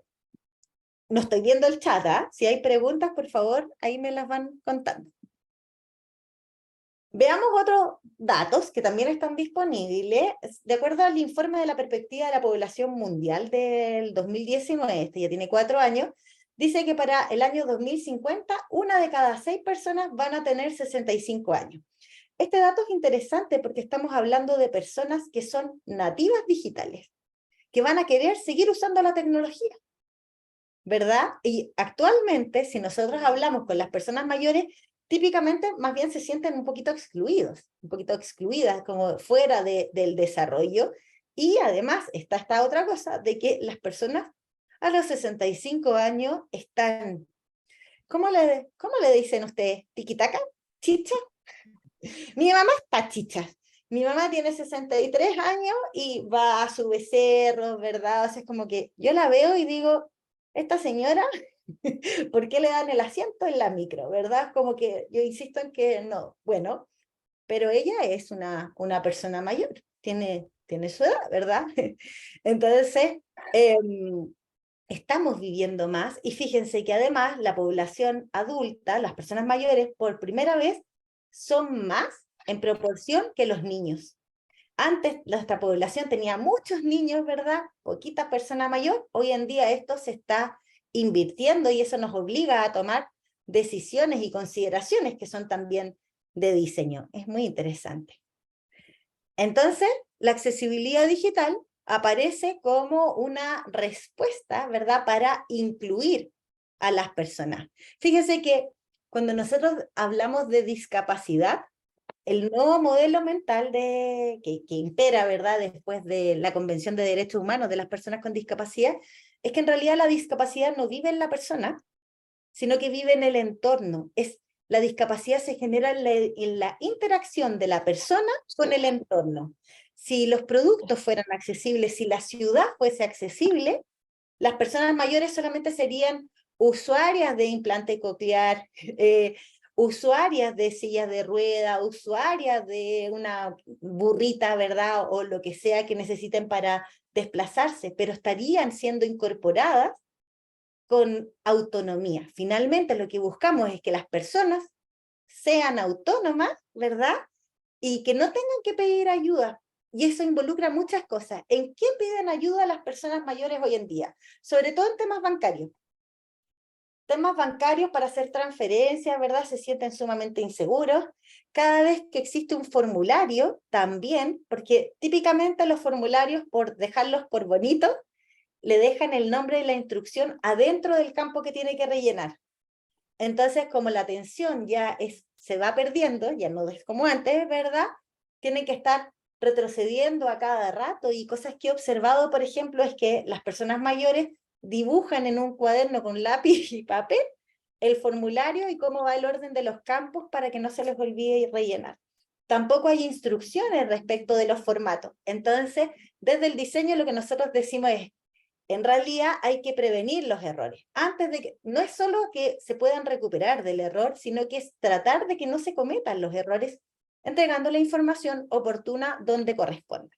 no estoy viendo el chat, ¿eh? Si hay preguntas, por favor, ahí me las van contando. Veamos otros datos que también están disponibles. De acuerdo al informe de la perspectiva de la población mundial del 2019, este ya tiene 4 años, dice que para el año 2050, 1 de cada 6 personas van a tener 65 años. Este dato es interesante porque estamos hablando de personas que son nativas digitales, que van a querer seguir usando la tecnología, ¿verdad? Y actualmente, si nosotros hablamos con las personas mayores, típicamente más bien se sienten un poquito excluidos, un poquito excluidas, como fuera del desarrollo. Y además está esta otra cosa de que las personas a los 65 años están, ¿cómo le dicen ustedes? ¿Tiquitaca? ¿Chicha? Mi mamá está chicha. Mi mamá tiene 63 años y va a su becerro, ¿verdad? O sea, es como que yo la veo y digo, esta señora, ¿por qué le dan el asiento en la micro, verdad? Como que yo insisto en que no, bueno, pero ella es una persona mayor, tiene su edad, ¿verdad? Entonces, estamos viviendo más y fíjense que además la población adulta, las personas mayores, por primera vez son más en proporción que los niños. Antes nuestra población tenía muchos niños, ¿verdad? Poquita persona mayor. Hoy en día esto se está invirtiendo y eso nos obliga a tomar decisiones y consideraciones que son también de diseño. Es muy interesante. Entonces, la accesibilidad digital aparece como una respuesta, ¿verdad?, para incluir a las personas. Fíjense que cuando nosotros hablamos de discapacidad, el nuevo modelo mental que impera, ¿verdad?, después de la Convención de Derechos Humanos de las Personas con Discapacidad, es que en realidad la discapacidad no vive en la persona, sino que vive en el entorno. La discapacidad se genera en la interacción de la persona con el entorno. Si los productos fueran accesibles, si la ciudad fuese accesible, las personas mayores solamente serían usuarias de implante coclear, usuarias de sillas de rueda, usuarias de una burrita, ¿verdad? O lo que sea que necesiten para desplazarse, pero estarían siendo incorporadas con autonomía. Finalmente lo que buscamos es que las personas sean autónomas, ¿verdad? Y que no tengan que pedir ayuda. Y eso involucra muchas cosas. ¿En qué piden ayuda las personas mayores hoy en día? Sobre todo en temas bancarios. Temas bancarios para hacer transferencias, ¿verdad? Se sienten sumamente inseguros. Cada vez que existe un formulario, también, porque típicamente los formularios, por dejarlos por bonitos, le dejan el nombre y la instrucción adentro del campo que tiene que rellenar. Entonces, como la atención ya se va perdiendo, ya no es como antes, ¿verdad? Tienen que estar retrocediendo a cada rato, y cosas que he observado, por ejemplo, es que las personas mayores dibujan en un cuaderno con lápiz y papel el formulario y cómo va el orden de los campos para que no se les olvide rellenar. Tampoco hay instrucciones respecto de los formatos. Entonces, desde el diseño lo que nosotros decimos es, en realidad hay que prevenir los errores. Antes de que, no es solo que se puedan recuperar del error, sino que es tratar de que no se cometan los errores, entregando la información oportuna donde corresponde.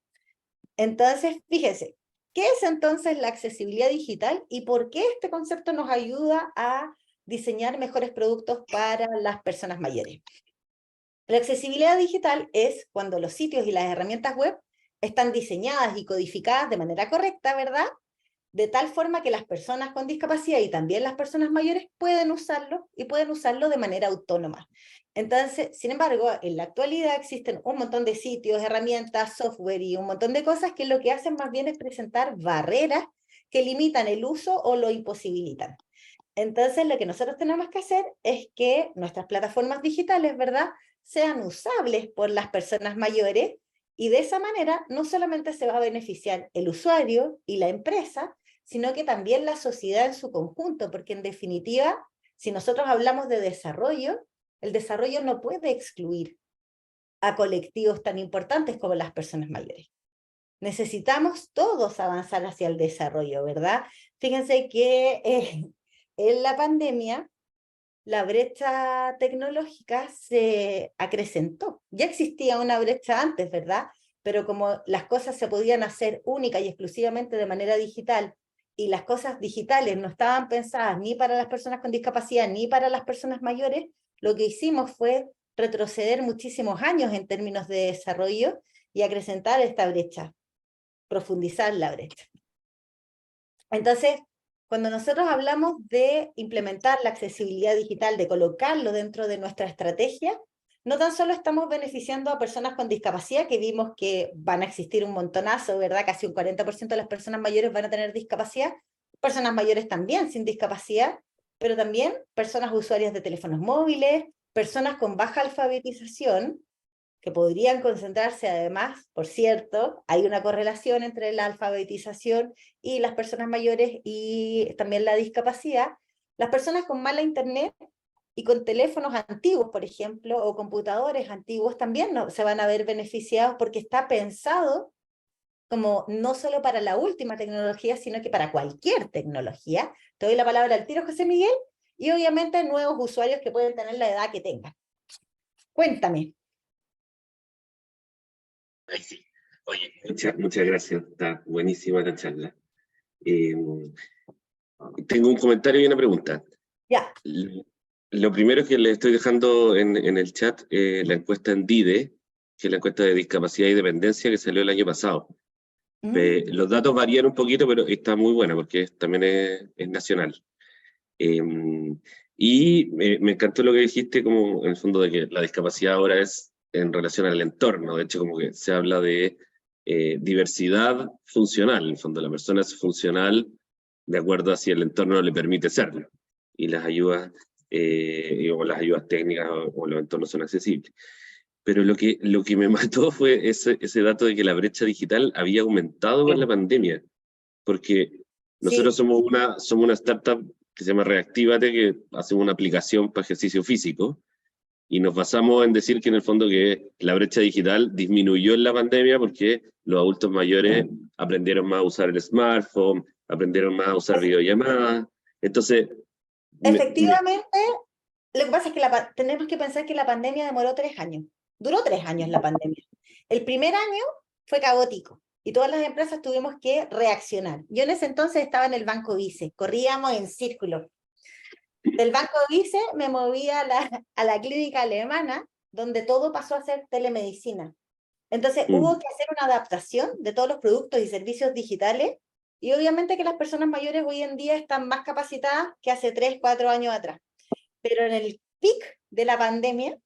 Entonces, fíjense, ¿qué es entonces la accesibilidad digital y por qué este concepto nos ayuda a diseñar mejores productos para las personas mayores? La accesibilidad digital es cuando los sitios y las herramientas web están diseñadas y codificadas de manera correcta, ¿verdad? De tal forma que las personas con discapacidad y también las personas mayores pueden usarlo, y pueden usarlo de manera autónoma. Entonces, sin embargo, en la actualidad existen un montón de sitios, herramientas, software y un montón de cosas que lo que hacen más bien es presentar barreras que limitan el uso o lo imposibilitan. Entonces, lo que nosotros tenemos que hacer es que nuestras plataformas digitales, ¿verdad?, sean usables por las personas mayores, y de esa manera no solamente se va a beneficiar el usuario y la empresa, sino que también la sociedad en su conjunto, porque en definitiva, si nosotros hablamos de desarrollo, el desarrollo no puede excluir a colectivos tan importantes como las personas mayores. Necesitamos todos avanzar hacia el desarrollo, ¿verdad? Fíjense que en la pandemia la brecha tecnológica se acrecentó. Ya existía una brecha antes, ¿verdad? Pero como las cosas se podían hacer única y exclusivamente de manera digital, y las cosas digitales no estaban pensadas ni para las personas con discapacidad ni para las personas mayores, lo que hicimos fue retroceder muchísimos años en términos de desarrollo y acrecentar esta brecha, profundizar la brecha. Entonces, cuando nosotros hablamos de implementar la accesibilidad digital, de colocarlo dentro de nuestra estrategia, no tan solo estamos beneficiando a personas con discapacidad, que vimos que van a existir un montonazo, ¿verdad? Casi un 40% de las personas mayores van a tener discapacidad, personas mayores también sin discapacidad, pero también personas usuarias de teléfonos móviles, personas con baja alfabetización, que podrían concentrarse además, por cierto, hay una correlación entre la alfabetización y las personas mayores y también la discapacidad. Las personas con mala internet y con teléfonos antiguos, por ejemplo, o computadores antiguos, también no, se van a ver beneficiados, porque está pensado como no solo para la última tecnología, sino que para cualquier tecnología. Te doy la palabra al tiro, José Miguel, y obviamente nuevos usuarios que pueden tener la edad que tengan. Cuéntame. Ay, sí. Oye, muchas gracias. Está buenísima la charla. Tengo un comentario y una pregunta. Ya. Lo primero es que le estoy dejando en el chat la encuesta en DIDE, que es la encuesta de discapacidad y dependencia que salió el año pasado. Los datos varían un poquito, pero está muy buena porque también es nacional. Y me encantó lo que dijiste, como en el fondo de que la discapacidad ahora es en relación al entorno. De hecho, como que se habla de diversidad funcional. En el fondo, la persona es funcional de acuerdo a si el entorno le permite serlo. Y las ayudas, o las ayudas técnicas o los entornos son accesibles. Pero lo que me mató fue ese dato de que la brecha digital había aumentado con la pandemia. Porque nosotros somos una startup que se llama Reactívate, que hacemos una aplicación para ejercicio físico, y nos basamos en decir que en el fondo que la brecha digital disminuyó en la pandemia porque los adultos mayores aprendieron más a usar el smartphone, aprendieron más a usar videollamadas. Entonces, efectivamente, Lo que pasa es que tenemos que pensar que la pandemia demoró 3 años. Duró 3 años la pandemia. El primer año fue caótico y todas las empresas tuvimos que reaccionar. Yo en ese entonces estaba en el Banco Vice, corríamos en círculo. Del Banco Vice me moví a la clínica alemana, donde todo pasó a ser telemedicina. Entonces hubo que hacer una adaptación de todos los productos y servicios digitales, y obviamente que las personas mayores hoy en día están más capacitadas que hace 3, 4 años atrás. Pero en el pic de la pandemia,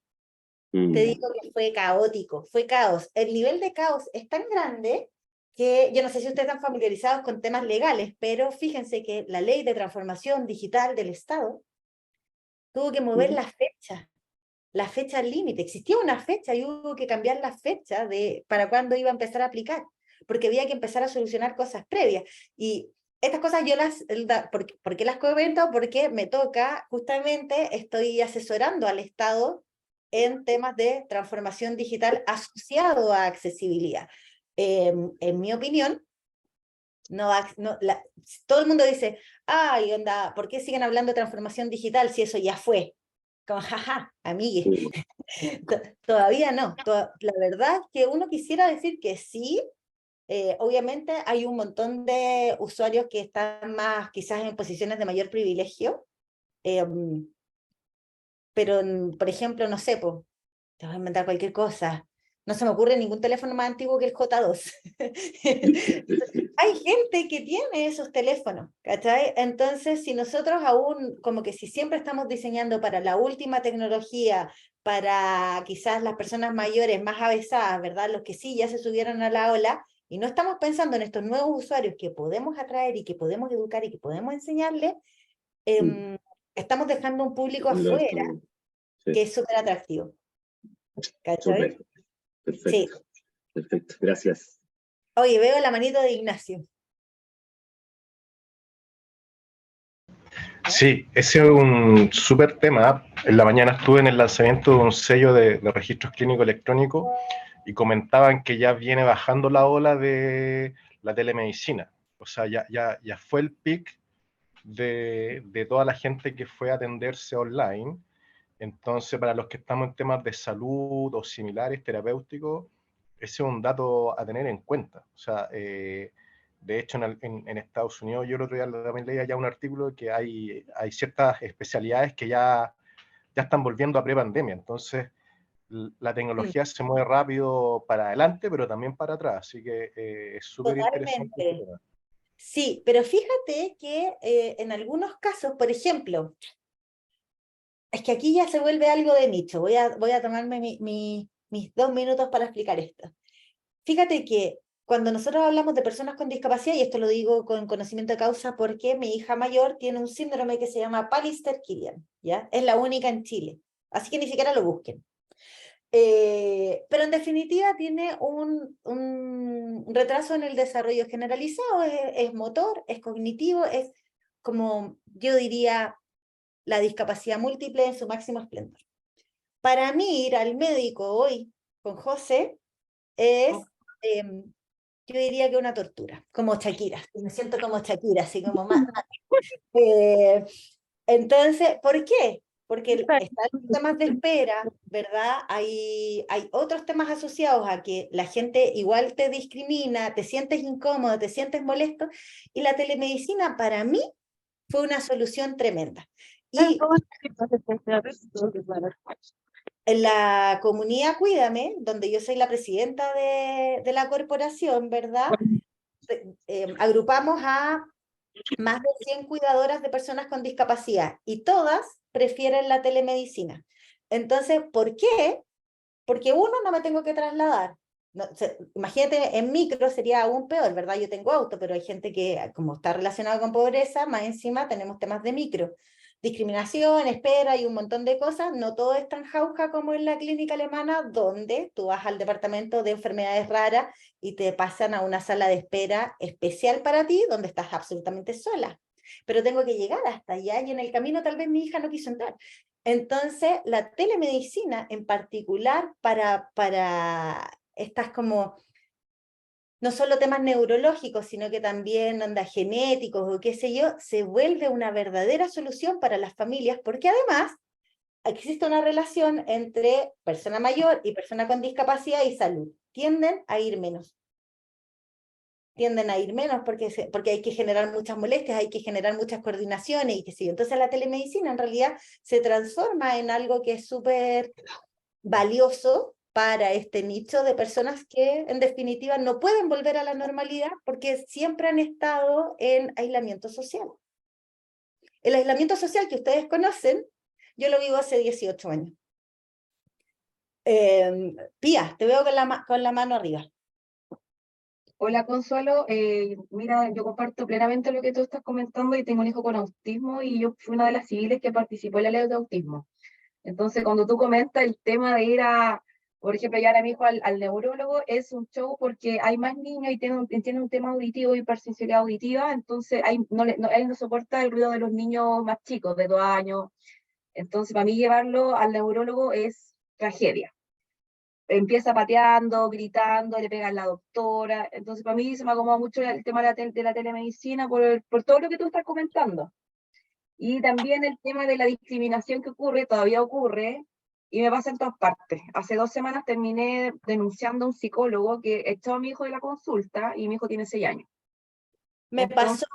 te digo que fue caótico, fue caos. El nivel de caos es tan grande que yo no sé si ustedes están familiarizados con temas legales, pero fíjense que la ley de transformación digital del Estado tuvo que mover la fecha límite. Existía una fecha y hubo que cambiar la fecha para cuándo iba a empezar a aplicar, porque había que empezar a solucionar cosas previas. Y estas cosas yo ¿por qué las comento? Porque me toca, justamente, estoy asesorando al Estado en temas de transformación digital asociado a accesibilidad. En mi opinión, todo el mundo dice, ay, onda, ¿por qué siguen hablando de transformación digital si eso ya fue? Como, jaja, amigue. Todavía no. La verdad es que uno quisiera decir que sí. Obviamente hay un montón de usuarios que están más quizás en posiciones de mayor privilegio, pero por ejemplo, no sé, pues, te voy a inventar cualquier cosa. No se me ocurre ningún teléfono más antiguo que el J2. Hay gente que tiene esos teléfonos, ¿cachai? Entonces, si nosotros aún, como que si siempre estamos diseñando para la última tecnología, para quizás las personas mayores más avesadas, ¿verdad? Los que sí ya se subieron a la ola, y no estamos pensando en estos nuevos usuarios que podemos atraer y que podemos educar y que podemos enseñarles, estamos dejando un público afuera que es súper atractivo. ¿Cachai? Súper. Perfecto. Sí. Perfecto, gracias. Oye, veo la manito de Ignacio. Sí, ese es un súper tema. En la mañana estuve en el lanzamiento de un sello de registros clínicos electrónicos y comentaban que ya viene bajando la ola de la telemedicina. O sea, ya fue el pic de toda la gente que fue a atenderse online. Entonces, para los que estamos en temas de salud o similares, terapéuticos, ese es un dato a tener en cuenta. O sea, de hecho, en Estados Unidos, yo el otro día también leía ya un artículo que hay ciertas especialidades que ya están volviendo a prepandemia. Entonces, la tecnología se mueve rápido para adelante, pero también para atrás. Así que es súper interesante este Totalmente. tema. Sí, pero fíjate que en algunos casos, por ejemplo, es que aquí ya se vuelve algo de nicho. Voy a tomarme mis 2 minutos para explicar esto. Fíjate que cuando nosotros hablamos de personas con discapacidad, y esto lo digo con conocimiento de causa porque mi hija mayor tiene un síndrome que se llama Pallister-Killian, ¿ya? Es la única en Chile, así que ni siquiera lo busquen. Pero en definitiva tiene un retraso en el desarrollo generalizado, es motor, es cognitivo, es como yo diría la discapacidad múltiple en su máximo esplendor. Para mí ir al médico hoy con José es, yo diría que una tortura, como Shakira, me siento como Shakira, así como más. Entonces, ¿por qué? Porque están los temas de espera, ¿verdad? Hay otros temas asociados a que la gente igual te discrimina, te sientes incómodo, te sientes molesto, y la telemedicina para mí fue una solución tremenda. Y en la comunidad Cuídame, donde yo soy la presidenta de la corporación, ¿verdad? Agrupamos a más de 100 cuidadoras de personas con discapacidad y todas prefieren la telemedicina. Entonces, ¿por qué? Porque uno, no me tengo que trasladar. No, imagínate, en micro sería aún peor, ¿verdad? Yo tengo auto, pero hay gente que, como está relacionada con pobreza, más encima tenemos temas de micro. Discriminación, espera y un montón de cosas. No todo es tan jauja como en la clínica alemana, donde tú vas al departamento de enfermedades raras y te pasan a una sala de espera especial para ti, donde estás absolutamente sola. Pero tengo que llegar hasta allá y en el camino tal vez mi hija no quiso entrar. Entonces, la telemedicina en particular para estas como, no solo temas neurológicos, sino que también ondas genéticos o qué sé yo, se vuelve una verdadera solución para las familias, porque además existe una relación entre persona mayor y persona con discapacidad y salud. Tienden a ir menos. Tienden a ir menos porque hay que generar muchas molestias, hay que generar muchas coordinaciones y qué sé yo. Entonces la telemedicina en realidad se transforma en algo que es súper valioso para este nicho de personas que en definitiva no pueden volver a la normalidad porque siempre han estado en aislamiento social. El aislamiento social que ustedes conocen, yo lo vivo hace 18 años. Pía, te veo con la mano arriba. Hola Consuelo, mira, yo comparto plenamente lo que tú estás comentando y tengo un hijo con autismo y yo fui una de las civiles que participó en la ley de autismo. Entonces, cuando tú comentas el tema de ir a, por ejemplo, llevar a mi hijo al neurólogo, es un show porque hay más niños y tiene un tema auditivo, hipersensibilidad auditiva, entonces él no soporta el ruido de los niños más chicos, de 2 años. Entonces, para mí llevarlo al neurólogo es tragedia. Empieza pateando, gritando, le pega a la doctora. Entonces, para mí se me acomoda mucho el tema de la telemedicina por todo lo que tú estás comentando. Y también el tema de la discriminación que todavía ocurre, y me pasa en todas partes. Hace 2 semanas terminé denunciando a un psicólogo que echó a mi hijo de la consulta y mi hijo tiene 6 años. Me pasó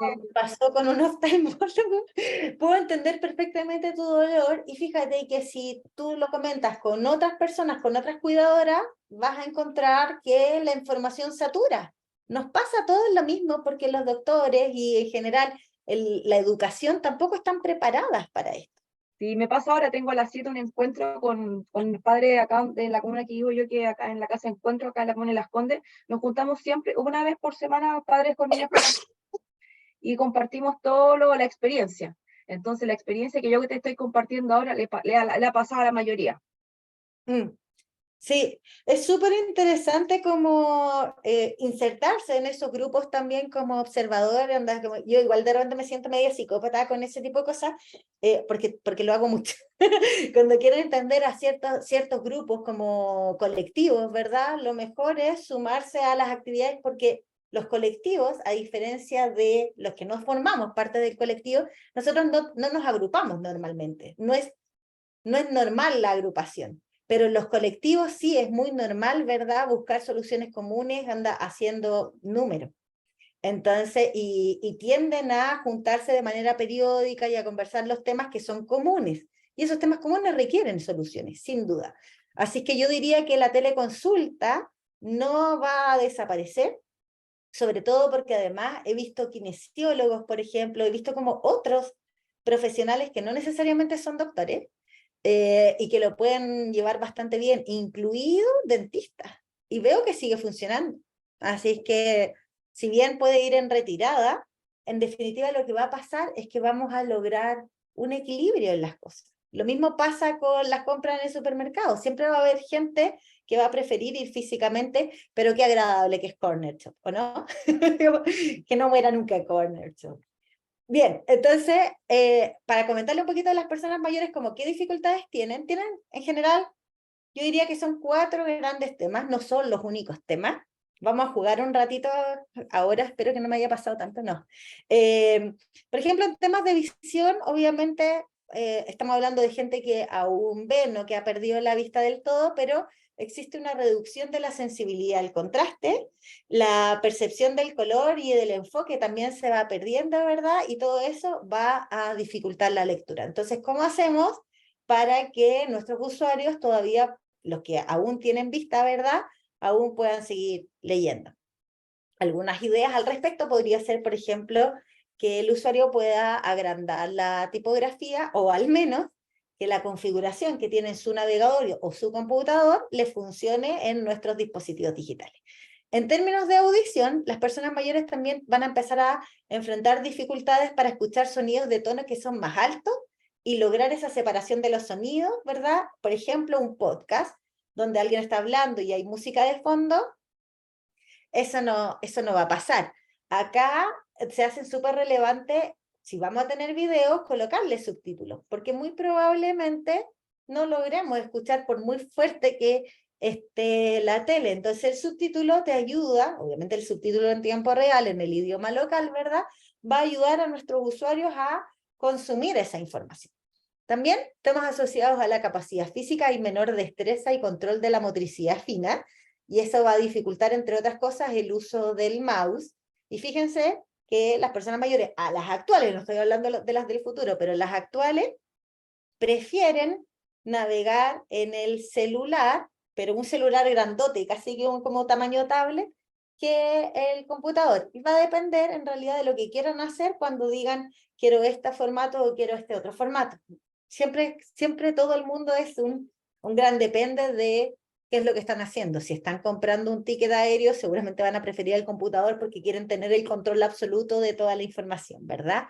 con un oftalmólogo. Puedo entender perfectamente tu dolor y fíjate que si tú lo comentas con otras personas, con otras cuidadoras, vas a encontrar que la información satura. Nos pasa a todos lo mismo porque los doctores y en general la educación tampoco están preparadas para esto. Sí, me pasa ahora, tengo a las 7 un encuentro con el padre acá de la comuna que vivo yo, que acá en la casa de encuentro, acá en la comuna de Las Condes, nos juntamos siempre, una vez por semana, padres con niños y compartimos la experiencia. Entonces, la experiencia que yo te estoy compartiendo ahora le ha pasado a la mayoría. Sí, es súper interesante como insertarse en esos grupos también como observador. Yo igual de repente me siento media psicópata con ese tipo de cosas, porque lo hago mucho. Cuando quiero entender a ciertos grupos como colectivos, ¿verdad? Lo mejor es sumarse a las actividades porque los colectivos, a diferencia de los que nos formamos parte del colectivo, nosotros no nos agrupamos normalmente. No es normal la agrupación. Pero en los colectivos sí es muy normal, ¿verdad? Buscar soluciones comunes, anda haciendo números. Entonces, y tienden a juntarse de manera periódica y a conversar los temas que son comunes. Y esos temas comunes requieren soluciones, sin duda. Así que yo diría que la teleconsulta no va a desaparecer, sobre todo porque además he visto kinesiólogos, por ejemplo, he visto como otros profesionales que no necesariamente son doctores, y que lo pueden llevar bastante bien, incluido dentistas. Y veo que sigue funcionando. Así es que, si bien puede ir en retirada, en definitiva lo que va a pasar es que vamos a lograr un equilibrio en las cosas. Lo mismo pasa con las compras en el supermercado. Siempre va a haber gente que va a preferir ir físicamente, pero qué agradable que es Corner Shop, ¿o no? Que no muera nunca Corner Shop. Bien, entonces, para comentarle un poquito a las personas mayores como qué dificultades tienen en general, yo diría que son 4 grandes temas, no son los únicos temas. Vamos a jugar un ratito ahora, espero que no me haya pasado tanto, no. Por ejemplo, en temas de visión, obviamente, estamos hablando de gente que aún ve, no que ha perdido la vista del todo, pero existe una reducción de la sensibilidad al contraste, la percepción del color y del enfoque también se va perdiendo, ¿verdad? Y todo eso va a dificultar la lectura. Entonces, ¿cómo hacemos para que nuestros usuarios todavía, los que aún tienen vista, ¿verdad?, aún puedan seguir leyendo? Algunas ideas al respecto podría ser, por ejemplo, que el usuario pueda agrandar la tipografía o al menos que la configuración que tiene en su navegador o su computador le funcione en nuestros dispositivos digitales. En términos de audición, las personas mayores también van a empezar a enfrentar dificultades para escuchar sonidos de tonos que son más altos y lograr esa separación de los sonidos, ¿verdad? Por ejemplo, un podcast donde alguien está hablando y hay música de fondo, eso no va a pasar. Acá se hacen súper relevante, si vamos a tener videos, colocarle subtítulos, porque muy probablemente no logremos escuchar por muy fuerte que esté la tele. Entonces el subtítulo te ayuda, obviamente el subtítulo en tiempo real, en el idioma local, ¿verdad? Va a ayudar a nuestros usuarios a consumir esa información. También temas asociados a la capacidad física y menor destreza y control de la motricidad fina, y eso va a dificultar, entre otras cosas, el uso del mouse. Y fíjense que las personas mayores, a las actuales, no estoy hablando de las del futuro, pero las actuales, prefieren navegar en el celular, pero un celular grandote, casi que como tamaño tablet, que el computador. Y va a depender en realidad de lo que quieran hacer cuando digan quiero este formato o quiero este otro formato. Siempre todo el mundo es un gran depende de qué es lo que están haciendo. Si están comprando un ticket aéreo, seguramente van a preferir el computador porque quieren tener el control absoluto de toda la información, ¿verdad?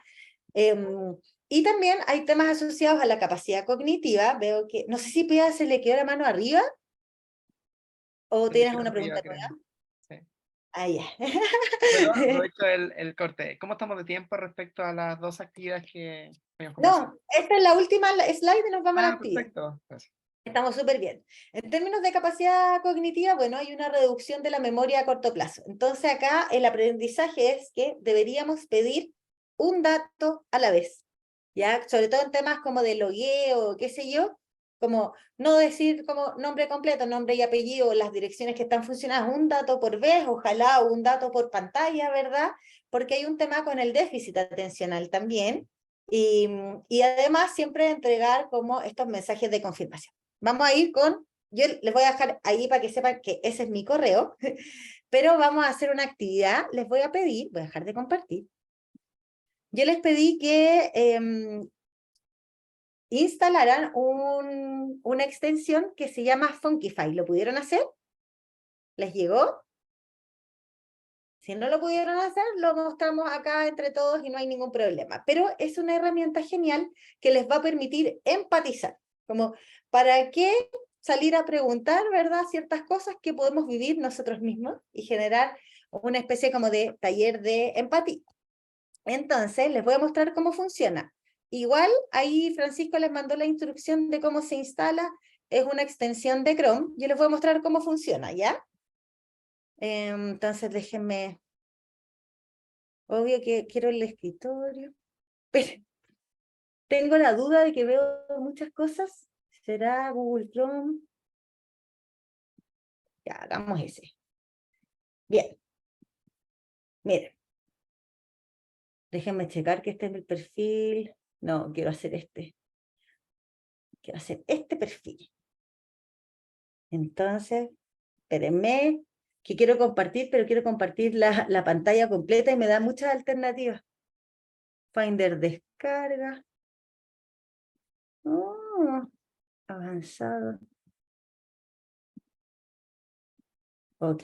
Y también hay temas asociados a la capacidad cognitiva. Veo que, no sé si Pia se le quedó la mano arriba, o Se me tienes quedó una arriba, pregunta creo. nueva. Sí. Ah, ya. Bueno, aprovecho el corte. ¿Cómo estamos de tiempo respecto a las dos actividades que habíamos conversado? No, esta es la última slide y nos vamos a la Ah, actividad. perfecto. Gracias. Estamos súper bien. En términos de capacidad cognitiva, bueno, hay una reducción de la memoria a corto plazo. Entonces acá el aprendizaje es que deberíamos pedir un dato a la vez, ¿ya? Sobre todo en temas como de logueo, qué sé yo, como no decir como nombre completo, nombre y apellido, las direcciones que están funcionando, un dato por vez, ojalá un dato por pantalla, ¿verdad? Porque hay un tema con el déficit atencional también, y además siempre entregar como estos mensajes de confirmación. Vamos a ir con, yo les voy a dejar ahí para que sepan que ese es mi correo, pero vamos a hacer una actividad, les voy a pedir, voy a dejar de compartir, yo les pedí que instalaran una extensión que se llama Funkify. ¿Lo pudieron hacer? ¿Les llegó? Si no lo pudieron hacer, lo mostramos acá entre todos y no hay ningún problema. Pero es una herramienta genial que les va a permitir empatizar. Como, ¿para qué salir a preguntar, verdad, ciertas cosas que podemos vivir nosotros mismos y generar una especie como de taller de empatía? Entonces, les voy a mostrar cómo funciona. Igual, ahí Francisco les mandó la instrucción de cómo se instala. Es una extensión de Chrome. Yo les voy a mostrar cómo funciona, ¿ya? Entonces, déjenme... Obvio que quiero el escritorio. Pero tengo la duda de que veo muchas cosas. ¿Será Google Chrome? Ya, hagamos ese. Bien. Miren. Déjenme checar que este es el perfil. No, quiero hacer este. Quiero hacer este perfil. Entonces, espérenme, que quiero compartir, pero quiero compartir la pantalla completa y me da muchas alternativas. Finder descarga. Oh, avanzado. Ok.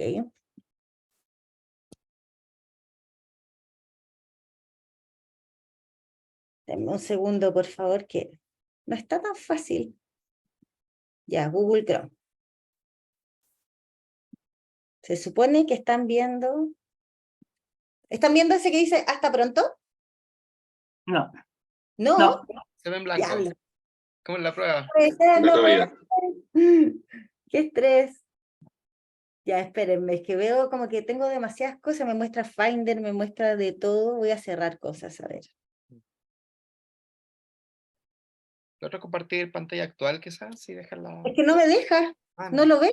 Denme un segundo, por favor, que no está tan fácil. Ya, Google Chrome. Se supone que están viendo... ¿Están viendo ese que dice hasta pronto? No. No. No. Se ve en blanco. Diablo. Como en la prueba. Puede ser, La no puede comida. ser. Qué estrés. Ya, espérenme, es que veo como que tengo demasiadas cosas, me muestra Finder, me muestra de todo, voy a cerrar cosas, a ver. ¿Lo otro compartir pantalla actual quizás? Sí, dejarla. Es que no me deja, Ah, no lo veo.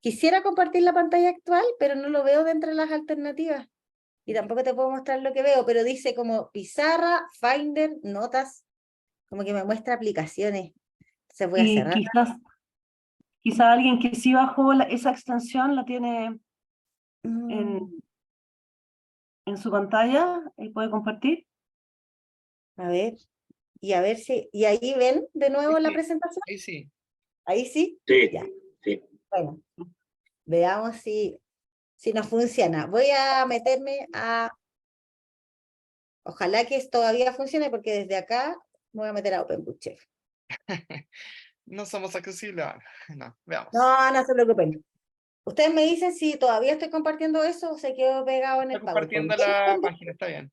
Quisiera compartir la pantalla actual, pero no lo veo dentro de las alternativas. Y tampoco te puedo mostrar lo que veo, pero dice como pizarra, Finder, notas, como que me muestra aplicaciones. Entonces voy a Y cerrar. quizás alguien que sí bajó esa extensión la tiene Mm, en su pantalla y puede compartir. a ver si, y ahí ven de nuevo la Sí, presentación. ahí sí. Ahí sí. Sí, Ya. sí. Bueno, veamos si nos funciona. Voy a meterme a... Ojalá que esto todavía funcione, porque desde acá me voy a meter a OpenBookChef. No somos accesibles. No, veamos. No se preocupen. Ustedes me dicen si todavía estoy compartiendo eso o se quedó pegado en Está el PowerPoint. compartiendo la página, está bien.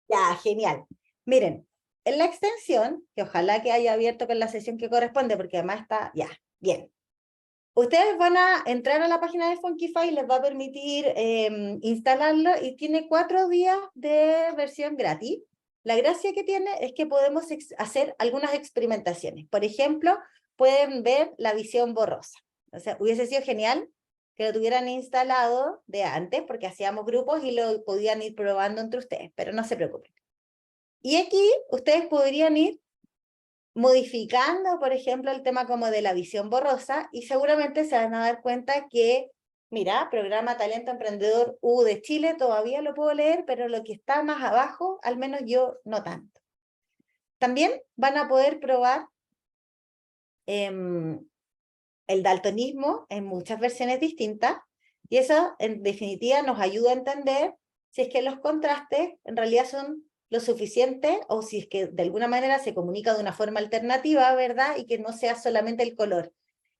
Ya, genial. Miren, en la extensión, que ojalá que haya abierto con la sesión que corresponde, porque además está, ya, bien. Ustedes van a entrar a la página de Funkify, les va a permitir instalarlo y tiene 4 días de versión gratis. la gracia que tiene es que podemos hacer algunas experimentaciones. Por ejemplo, pueden ver la visión borrosa. O sea, hubiese sido genial que lo tuvieran instalado de antes, porque hacíamos grupos y lo podían ir probando entre ustedes, pero no se preocupen. Y aquí ustedes podrían ir modificando, por ejemplo, el tema como de la visión borrosa, y seguramente se van a dar cuenta que, mira, Programa Talento Emprendedor U de Chile, todavía lo puedo leer, pero lo que está más abajo, al menos yo no tanto. También van a poder probar el daltonismo en muchas versiones distintas, y eso en definitiva nos ayuda a entender si es que los contrastes en realidad son lo suficiente, o si es que de alguna manera se comunica de una forma alternativa, ¿verdad? Y que no sea solamente el color.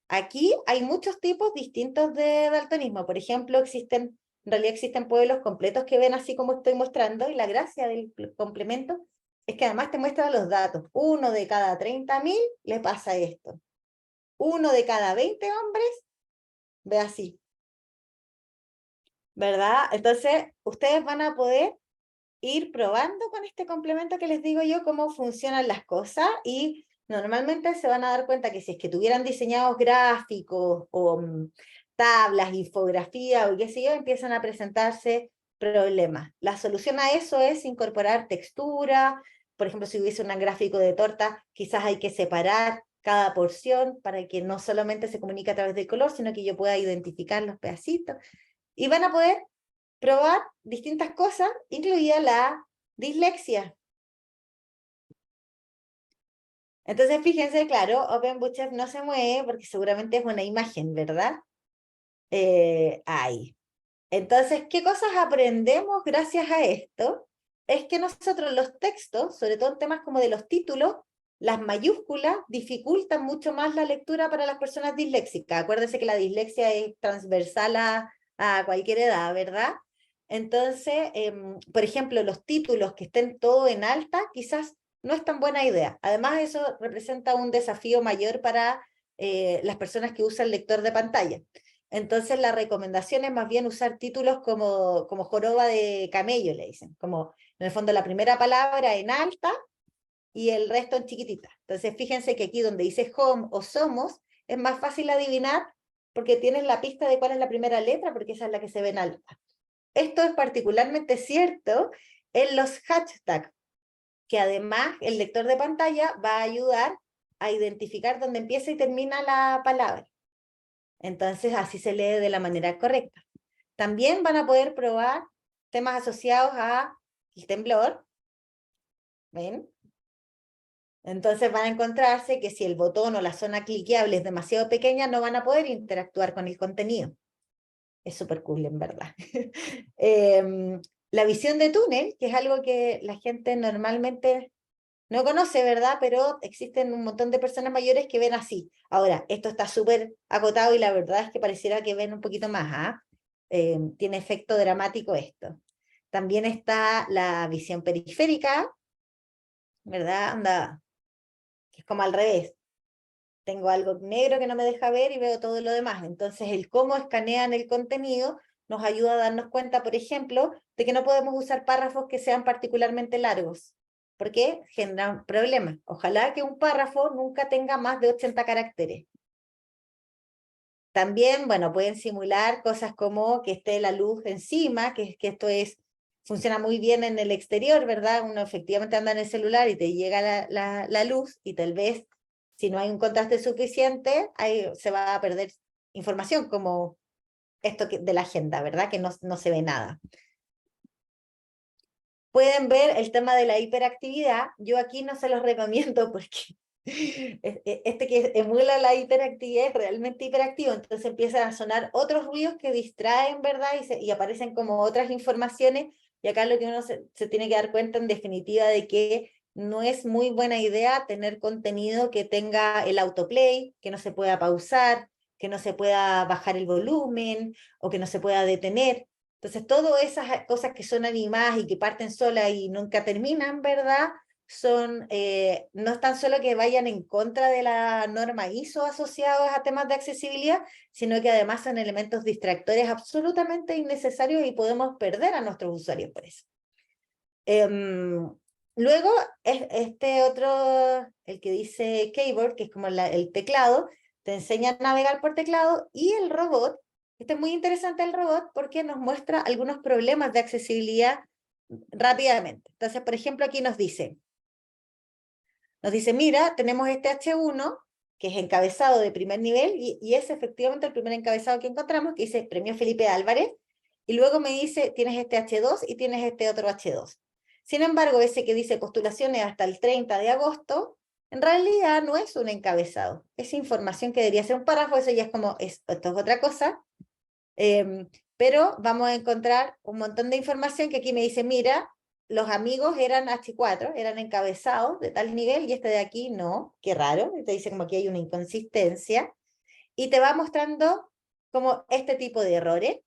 Aquí hay muchos tipos distintos de daltonismo. Por ejemplo, en realidad existen pueblos completos que ven así como estoy mostrando, y la gracia del complemento es que además te muestra los datos. 1 de cada 30.000 le pasa esto. 1 de cada 20 hombres ve así. ¿Verdad? Entonces, ustedes van a poder ir probando con este complemento que les digo yo cómo funcionan las cosas, y normalmente se van a dar cuenta que si es que tuvieran diseñados gráficos o tablas, infografía o qué sé yo, empiezan a presentarse problemas. La solución a eso es incorporar textura. Por ejemplo, si hubiese un gráfico de torta, quizás hay que separar cada porción para que no solamente se comunique a través del color, sino que yo pueda identificar los pedacitos. Y van a poder probar distintas cosas, incluida la dislexia. Entonces, fíjense, claro, OpenBookchef no se mueve porque seguramente es una imagen, ¿verdad? Ahí. Entonces, ¿qué cosas aprendemos gracias a esto? Es que nosotros los textos, sobre todo en temas como de los títulos, las mayúsculas dificultan mucho más la lectura para las personas disléxicas. Acuérdense que la dislexia es transversal a cualquier edad, ¿verdad? Entonces, por ejemplo, los títulos que estén todo en alta, quizás no es tan buena idea. Además, eso representa un desafío mayor para las personas que usan lector de pantalla. Entonces, la recomendación es más bien usar títulos como joroba de camello, le dicen, como en el fondo la primera palabra en alta y el resto en chiquitita. Entonces, fíjense que aquí donde dice home o somos, es más fácil adivinar porque tienes la pista de cuál es la primera letra, porque esa es la que se ve en alta. Esto es particularmente cierto en los hashtags, que además el lector de pantalla va a ayudar a identificar dónde empieza y termina la palabra. Entonces, así se lee de la manera correcta. También van a poder probar temas asociados al temblor. ¿Ven? Entonces van a encontrarse que si el botón o la zona cliqueable es demasiado pequeña, no van a poder interactuar con el contenido. Es súper cool, en verdad. La visión de túnel, que es algo que la gente normalmente no conoce, ¿verdad? Pero existen un montón de personas mayores que ven así. Ahora, esto está súper acotado y la verdad es que pareciera que ven un poquito más, ¿ah? Tiene efecto dramático esto. También está la visión periférica, ¿verdad? Anda, que es como al revés. Tengo algo negro que no me deja ver y veo todo lo demás. Entonces, el cómo escanean el contenido nos ayuda a darnos cuenta, por ejemplo, de que no podemos usar párrafos que sean particularmente largos, porque generan problemas. Ojalá que un párrafo nunca tenga más de 80 caracteres. También, bueno, pueden simular cosas como que esté la luz encima, que esto funciona muy bien en el exterior, ¿verdad? Uno efectivamente anda en el celular y te llega la luz y tal vez, si no hay un contraste suficiente, se va a perder información, como esto de la agenda, ¿verdad? Que no se ve nada. Pueden ver el tema de la hiperactividad. Yo aquí no se los recomiendo porque este que emula la hiperactividad es realmente hiperactivo, entonces empiezan a sonar otros ruidos que distraen, ¿verdad? Y aparecen como otras informaciones, y acá lo que uno se tiene que dar cuenta en definitiva de que no es muy buena idea tener contenido que tenga el autoplay, que no se pueda pausar, que no se pueda bajar el volumen o que no se pueda detener. Entonces, todas esas cosas que son animadas y que parten solas y nunca terminan, ¿verdad? No es tan solo que vayan en contra de la norma ISO asociados a temas de accesibilidad, sino que además son elementos distractores absolutamente innecesarios y podemos perder a nuestros usuarios por eso. Luego, este otro, el que dice keyboard, que es como el teclado, te enseña a navegar por teclado, y el robot, este es muy interesante el robot porque nos muestra algunos problemas de accesibilidad rápidamente. Entonces, por ejemplo, aquí nos dice, mira, tenemos este H1, que es encabezado de primer nivel, y es efectivamente el primer encabezado que encontramos, que dice Premio Felipe Álvarez, y luego me dice, tienes este H2 y tienes este otro H2. Sin embargo, ese que dice postulaciones hasta el 30 de agosto, en realidad no es un encabezado, es información que debería ser un párrafo, eso ya es como, esto es otra cosa, pero vamos a encontrar un montón de información que aquí me dice, mira, los amigos eran H4, eran encabezados de tal nivel, y este de aquí no, qué raro, te dice como que hay una inconsistencia, y te va mostrando como este tipo de errores,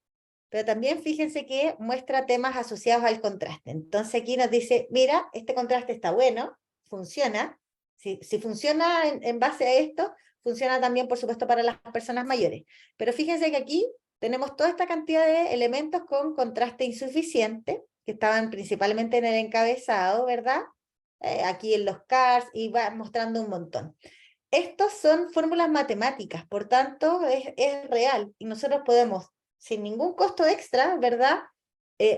pero también fíjense que muestra temas asociados al contraste. Entonces aquí nos dice, mira, este contraste está bueno, funciona, si funciona en base a esto, funciona también, por supuesto, para las personas mayores. Pero fíjense que aquí tenemos toda esta cantidad de elementos con contraste insuficiente, que estaban principalmente en el encabezado, ¿verdad? Aquí en los CARS, y va mostrando un montón. Estos son fórmulas matemáticas, por tanto, es real, y nosotros podemos, sin ningún costo extra, ¿verdad?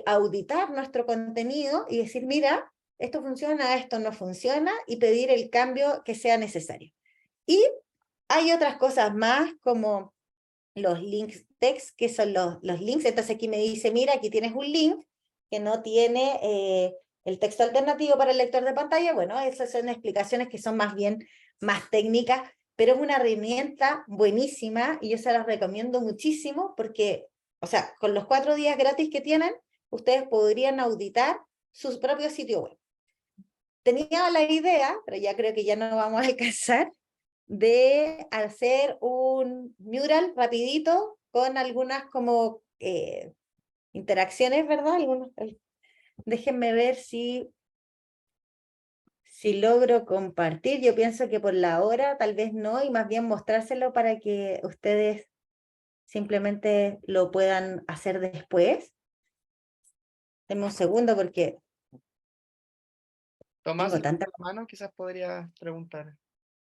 Auditar nuestro contenido y decir, mira, esto funciona, esto no funciona, y pedir el cambio que sea necesario. Y hay otras cosas más, como los links text, que son los links. Entonces aquí me dice, mira, aquí tienes un link que no tiene el texto alternativo para el lector de pantalla. Bueno, esas son explicaciones que son más bien más técnicas, pero es una herramienta buenísima, y yo se las recomiendo muchísimo porque, o sea, con los 4 días gratis que tienen, ustedes podrían auditar su propio sitio web. Tenía la idea, pero ya creo que ya no vamos a alcanzar, de hacer un mural rapidito con algunas como interacciones, ¿verdad? Déjenme ver si logro compartir. Yo pienso que por la hora tal vez no, y más bien mostrárselo para que ustedes simplemente lo puedan hacer después. Denme un segundo porque Tomás, tengo tanta... la mano, quizás podría preguntar.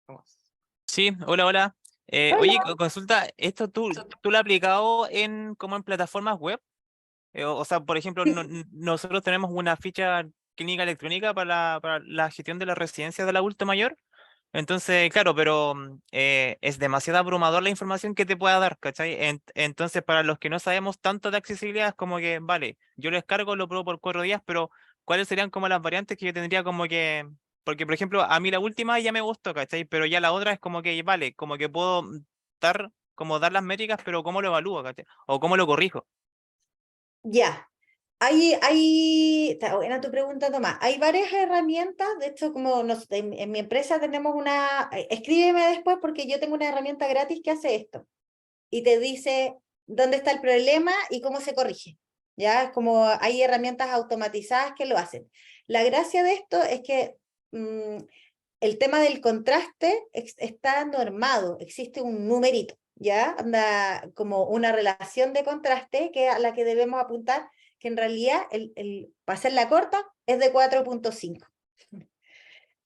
Tomás. Sí, hola, hola. Hola. Oye, consulta, ¿esto tú lo has aplicado como en plataformas web? O sea, por ejemplo, Sí. nosotros tenemos una ficha clínica electrónica para la gestión de las residencias del adulto mayor. Entonces, claro, pero es demasiado abrumador la información que te pueda dar, ¿cachai? Entonces, para los que no sabemos tanto de accesibilidad, es como que, vale, yo lo descargo, lo pruebo por 4 días, pero ¿cuáles serían como las variantes que yo tendría como que... Porque, por ejemplo, a mí la última ya me gustó, ¿cachai? Pero ya la otra es como que, vale, como que puedo dar las métricas, pero ¿cómo lo evalúo, ¿cachai? O ¿cómo lo corrijo? Ya. Está buena tu pregunta, Tomás. Hay varias herramientas, de hecho, como en mi empresa tenemos escríbeme después porque yo tengo una herramienta gratis que hace esto, y te dice dónde está el problema y cómo se corrige. Ya, es como hay herramientas automatizadas que lo hacen. La gracia de esto es que el tema del contraste está normado, existe un numerito, ¿ya? Anda como una relación de contraste a la que debemos apuntar, que en realidad, para hacer la corta, es de 4.5.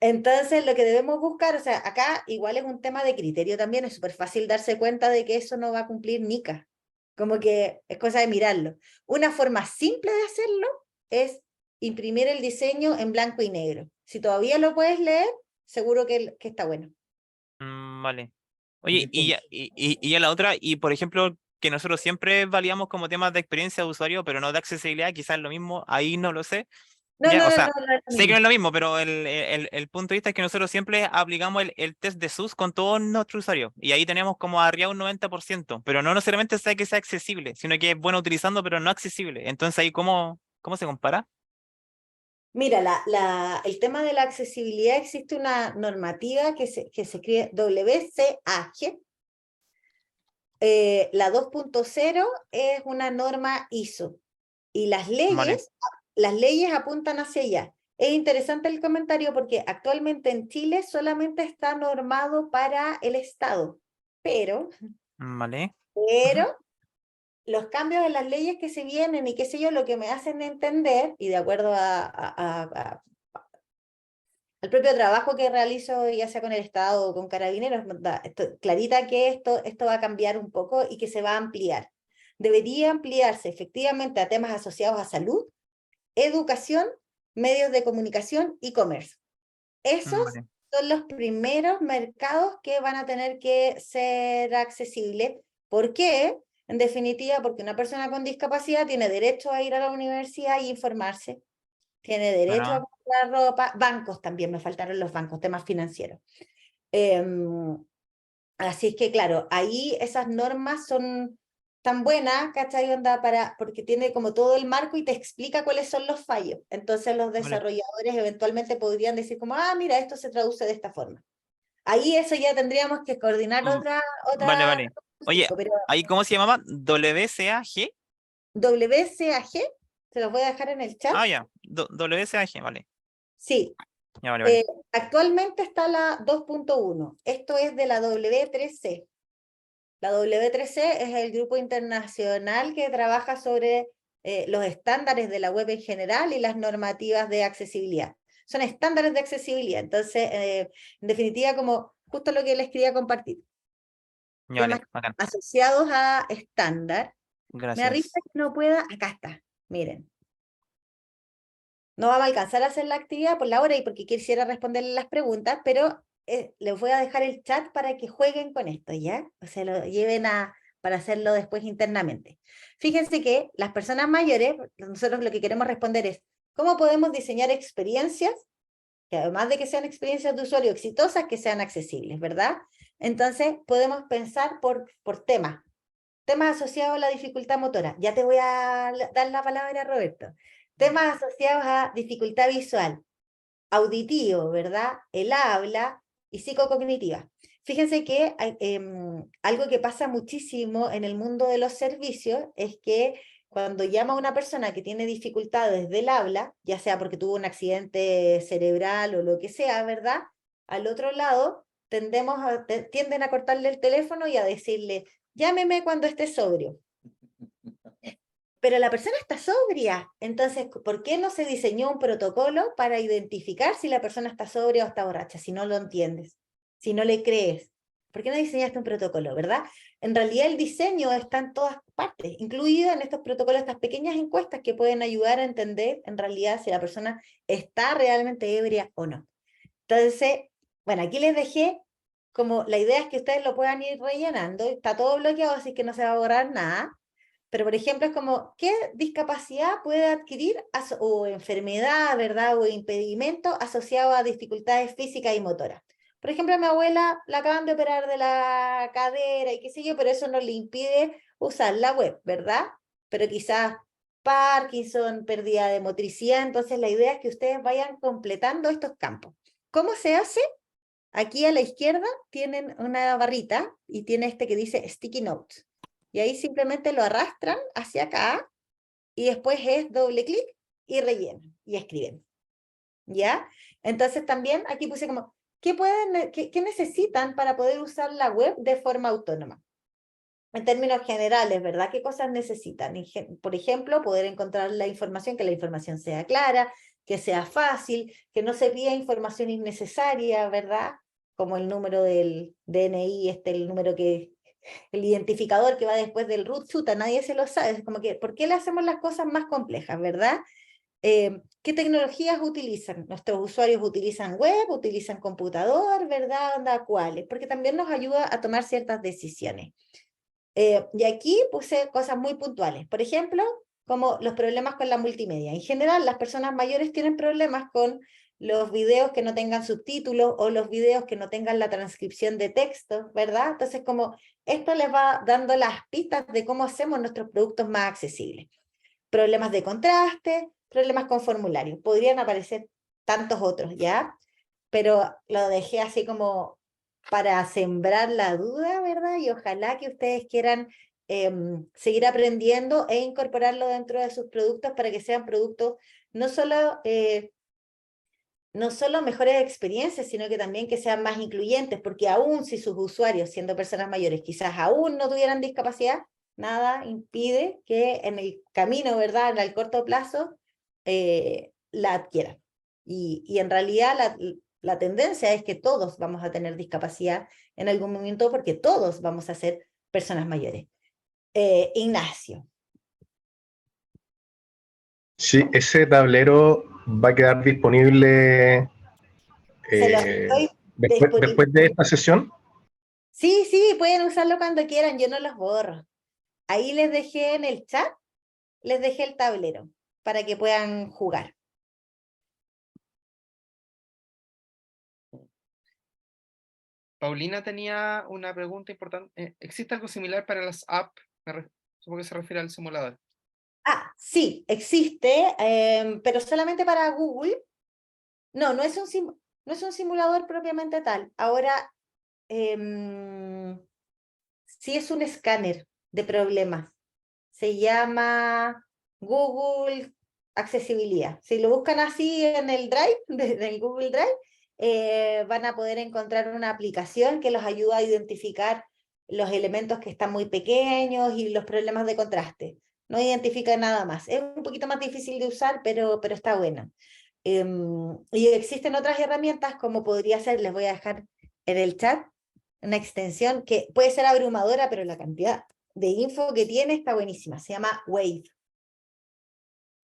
Entonces, lo que debemos buscar, o sea, acá igual es un tema de criterio también, es súper fácil darse cuenta de que eso no va a cumplir Nica, como que es cosa de mirarlo. Una forma simple de hacerlo es imprimir el diseño en blanco y negro. Si todavía lo puedes leer, seguro que está bueno. Vale. Oye, y ya la otra, y por ejemplo, que nosotros siempre validamos como temas de experiencia de usuario, pero no de accesibilidad, quizás lo mismo, ahí no lo sé. No, Ya, no, o no, sea, no, no es lo sé que no mismo. es lo mismo, pero el punto de vista es que nosotros siempre aplicamos el test de SUS con todos nuestros usuarios, y ahí tenemos como arriba un 90%, pero no necesariamente sea que sea accesible, sino que es bueno utilizando, pero no accesible. Entonces ahí, ¿cómo se compara? Mira, el tema de la accesibilidad, existe una normativa que se escribe WCAG. La 2.0 es una norma ISO, y Vale. las leyes apuntan hacia allá. Es interesante el comentario porque actualmente en Chile solamente está normado para el Estado, pero Vale. los cambios en las leyes que se vienen y qué sé yo, lo que me hacen entender, y de acuerdo a al propio trabajo que realizo, ya sea con el Estado o con Carabineros, clarita que esto va a cambiar un poco y que se va a ampliar. Debería ampliarse efectivamente a temas asociados a salud, educación, medios de comunicación y comercio. Esos Vale. son los primeros mercados que van a tener que ser accesibles. ¿Por qué? En definitiva, porque una persona con discapacidad tiene derecho a ir a la universidad y informarse, tiene derecho a Bueno, comprar ropa, bancos también, me faltaron los bancos, temas financieros. Así es que, claro, ahí esas normas son tan buenas, ¿cachai? Onda porque tiene como todo el marco y te explica cuáles son los fallos. Entonces los vale. desarrolladores eventualmente podrían decir como, ah, mira, esto se traduce de esta forma. Ahí eso ya tendríamos que coordinar Mm, Vale, vale. Oye, pero ¿ahí cómo se llamaba? ¿WCAG? WCAG, se los voy a dejar en el chat. Ah, ya. WCAG, vale. Sí, Ya, vale, vale. actualmente está la 2.1, esto es de la W3C. La W3C es el grupo internacional que trabaja sobre los estándares de la web en general y las normativas de accesibilidad. Son estándares de accesibilidad, entonces, en definitiva, como justo lo que les quería compartir. Ya, vale, Temas bacán. asociados a estándar. Me da risa Gracias. que no pueda, acá está, miren. No vamos a alcanzar a hacer la actividad por la hora y porque quisiera responderle las preguntas, pero les voy a dejar el chat para que jueguen con esto, ¿ya? O sea, lo lleven para hacerlo después internamente. Fíjense que las personas mayores, nosotros lo que queremos responder es, ¿cómo podemos diseñar experiencias, que además de que sean experiencias de usuario exitosas, que sean accesibles, ¿verdad? Entonces, podemos pensar por temas. Temas asociados a la dificultad motora. Ya te voy a dar la palabra, Roberto. Temas asociados a dificultad visual, auditivo, ¿verdad? El habla y psicocognitiva. Fíjense que algo que pasa muchísimo en el mundo de los servicios es que cuando llama a una persona que tiene dificultades del habla, ya sea porque tuvo un accidente cerebral o lo que sea, ¿verdad? Al otro lado, tienden a cortarle el teléfono y a decirle, llámeme cuando esté sobrio. Pero la persona está sobria, entonces, ¿por qué no se diseñó un protocolo para identificar si la persona está sobria o está borracha? Si no lo entiendes, si no le crees, ¿por qué no diseñaste un protocolo, verdad? En realidad el diseño está en todas partes, incluido en estos protocolos, estas pequeñas encuestas que pueden ayudar a entender en realidad si la persona está realmente ebria o no. Entonces, bueno, aquí les dejé como la idea es que ustedes lo puedan ir rellenando, está todo bloqueado, así que no se va a borrar nada. Pero, por ejemplo, es como, ¿qué discapacidad puede adquirir o enfermedad, ¿verdad? O impedimento asociado a dificultades físicas y motoras? Por ejemplo, a mi abuela la acaban de operar de la cadera y qué sé yo, pero eso no le impide usar la web, ¿verdad? Pero quizás Parkinson, pérdida de motricidad, entonces la idea es que ustedes vayan completando estos campos. ¿Cómo se hace? Aquí a la izquierda tienen una barrita y tiene este que dice Sticky Notes. Y ahí simplemente lo arrastran hacia acá y después es doble clic y rellenan y escriben. ¿Ya? Entonces también aquí puse como, ¿qué necesitan para poder usar la web de forma autónoma? En términos generales, ¿verdad? ¿Qué cosas necesitan? Por ejemplo, poder encontrar la información, que la información sea clara, que sea fácil, que no se pida información innecesaria, ¿verdad? Como el número del DNI, el número el identificador que va después del root, chuta, nadie se lo sabe. Es como que, ¿por qué le hacemos las cosas más complejas, verdad? ¿Qué tecnologías utilizan? Nuestros usuarios utilizan web, utilizan computador, ¿verdad? ¿Cuáles? Porque también nos ayuda a tomar ciertas decisiones. Y aquí puse cosas muy puntuales. Por ejemplo, como los problemas con la multimedia. En general, las personas mayores tienen problemas con los videos que no tengan subtítulos o los videos que no tengan la transcripción de texto, ¿verdad? Entonces, como esto les va dando las pistas de cómo hacemos nuestros productos más accesibles. Problemas de contraste, problemas con formularios. Podrían aparecer tantos otros, ¿ya? Pero lo dejé así como para sembrar la duda, ¿verdad? Y ojalá que ustedes quieran seguir aprendiendo e incorporarlo dentro de sus productos para que sean productos no solo mejores experiencias, sino que también que sean más incluyentes, porque aún si sus usuarios, siendo personas mayores, quizás aún no tuvieran discapacidad, nada impide que en el camino, ¿verdad?, en el corto plazo, la adquieran. Y en realidad La tendencia es que todos vamos a tener discapacidad en algún momento porque todos vamos a ser personas mayores. Ignacio. Sí, ese tablero va a quedar disponible Se los estoy después de esta sesión. Sí, sí, pueden usarlo cuando quieran, yo no los borro. Ahí les dejé en el chat, les dejé el tablero para que puedan jugar. Paulina tenía una pregunta importante. ¿Existe algo similar para las apps? Supongo que se refiere al simulador. Ah, sí, existe, pero solamente para Google. No, no es un simulador propiamente tal. Ahora, sí es un escáner de problemas. Se llama Google Accesibilidad. Si lo buscan así en el Drive, desde el Google Drive, van a poder encontrar una aplicación que los ayuda a identificar los elementos que están muy pequeños y los problemas de contraste. No identifica nada más. Es un poquito más difícil de usar, pero está bueno. Y existen otras herramientas como podría ser, les voy a dejar en el chat, una extensión que puede ser abrumadora, pero la cantidad de info que tiene está buenísima. Se llama Wave.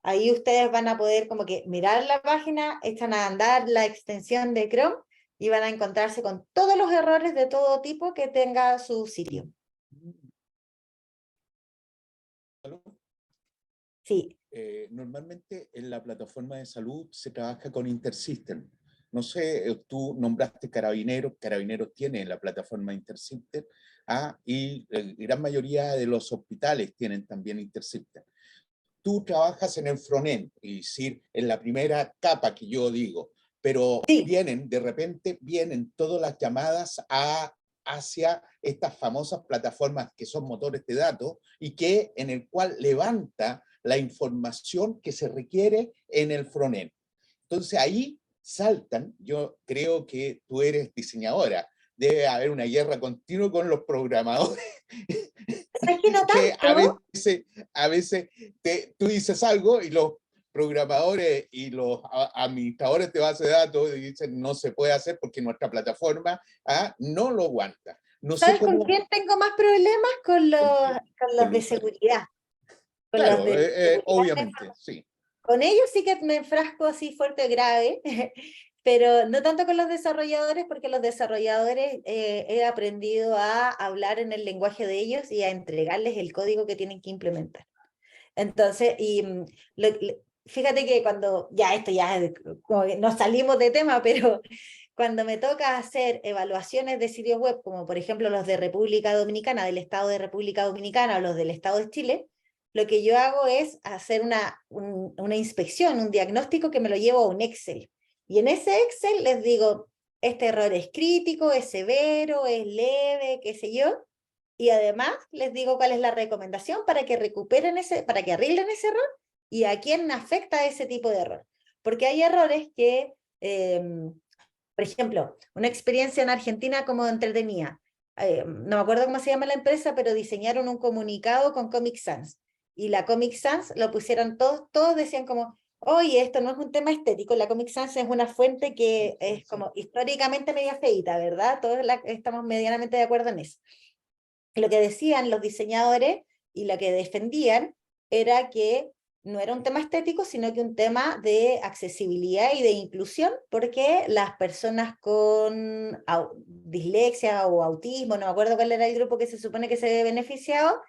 Ahí ustedes van a poder como que mirar la página, echan a andar la extensión de Chrome y van a encontrarse con todos los errores de todo tipo que tenga su sitio. Sí. Normalmente en la plataforma de salud se trabaja con InterSystem. No sé, tú nombraste Carabineros, Carabineros tiene la plataforma InterSystem, y la gran mayoría de los hospitales tienen también InterSystem. Tú trabajas en el frontend, es decir, en la primera capa que yo digo, pero sí, de repente vienen todas las llamadas hacia estas famosas plataformas que son motores de datos y en el cual levanta la información que se requiere en el frontend. Entonces ahí saltan, yo creo que tú eres diseñadora, debe haber una guerra continua con los programadores. Es que no Que tanto. a veces tú dices algo y los programadores y los administradores de base de datos dicen no se puede hacer porque nuestra plataforma no lo aguanta. No sé ¿Sabes con cómo... quién tengo más problemas? Con los de seguridad. Con los Claro, de seguridad. obviamente, sí. Con ellos sí que me enfrasco así fuerte, grave, pero no tanto con los desarrolladores, porque los desarrolladores he aprendido a hablar en el lenguaje de ellos y a entregarles el código que tienen que implementar. Entonces, fíjate que cuando, ya esto ya como que nos salimos de tema, pero cuando me toca hacer evaluaciones de sitios web, como por ejemplo los de República Dominicana, del Estado de República Dominicana o los del Estado de Chile, lo que yo hago es hacer una inspección, un diagnóstico que me lo llevo a un Excel. Y en ese Excel les digo, este error es crítico, es severo, es leve, qué sé yo, y además les digo cuál es la recomendación para que recuperen para que arreglen ese error y a quién afecta ese tipo de error. Porque hay errores que, por ejemplo, una experiencia en Argentina como entretenida, no me acuerdo cómo se llama la empresa, pero diseñaron un comunicado con Comic Sans. Y la Comic Sans lo pusieron todos decían como, oye, esto no es un tema estético, la Comic Sans es una fuente que es como históricamente media feita, ¿verdad? Todos estamos medianamente de acuerdo en eso. Lo que decían los diseñadores y lo que defendían era que no era un tema estético, sino que un tema de accesibilidad y de inclusión, porque las personas con dislexia o autismo, no me acuerdo cuál era el grupo que se supone que se ve beneficiado,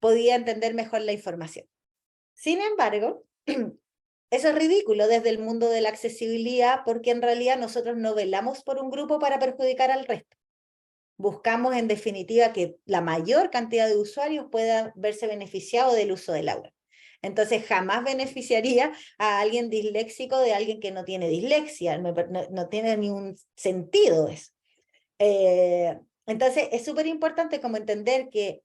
podía entender mejor la información. Sin embargo, eso es ridículo desde el mundo de la accesibilidad, porque en realidad nosotros no velamos por un grupo para perjudicar al resto. Buscamos en definitiva que la mayor cantidad de usuarios puedan verse beneficiados del uso del aula. Entonces jamás beneficiaría a alguien disléxico de alguien que no tiene dislexia, no tiene ni un sentido eso. Entonces es súper importante como entender que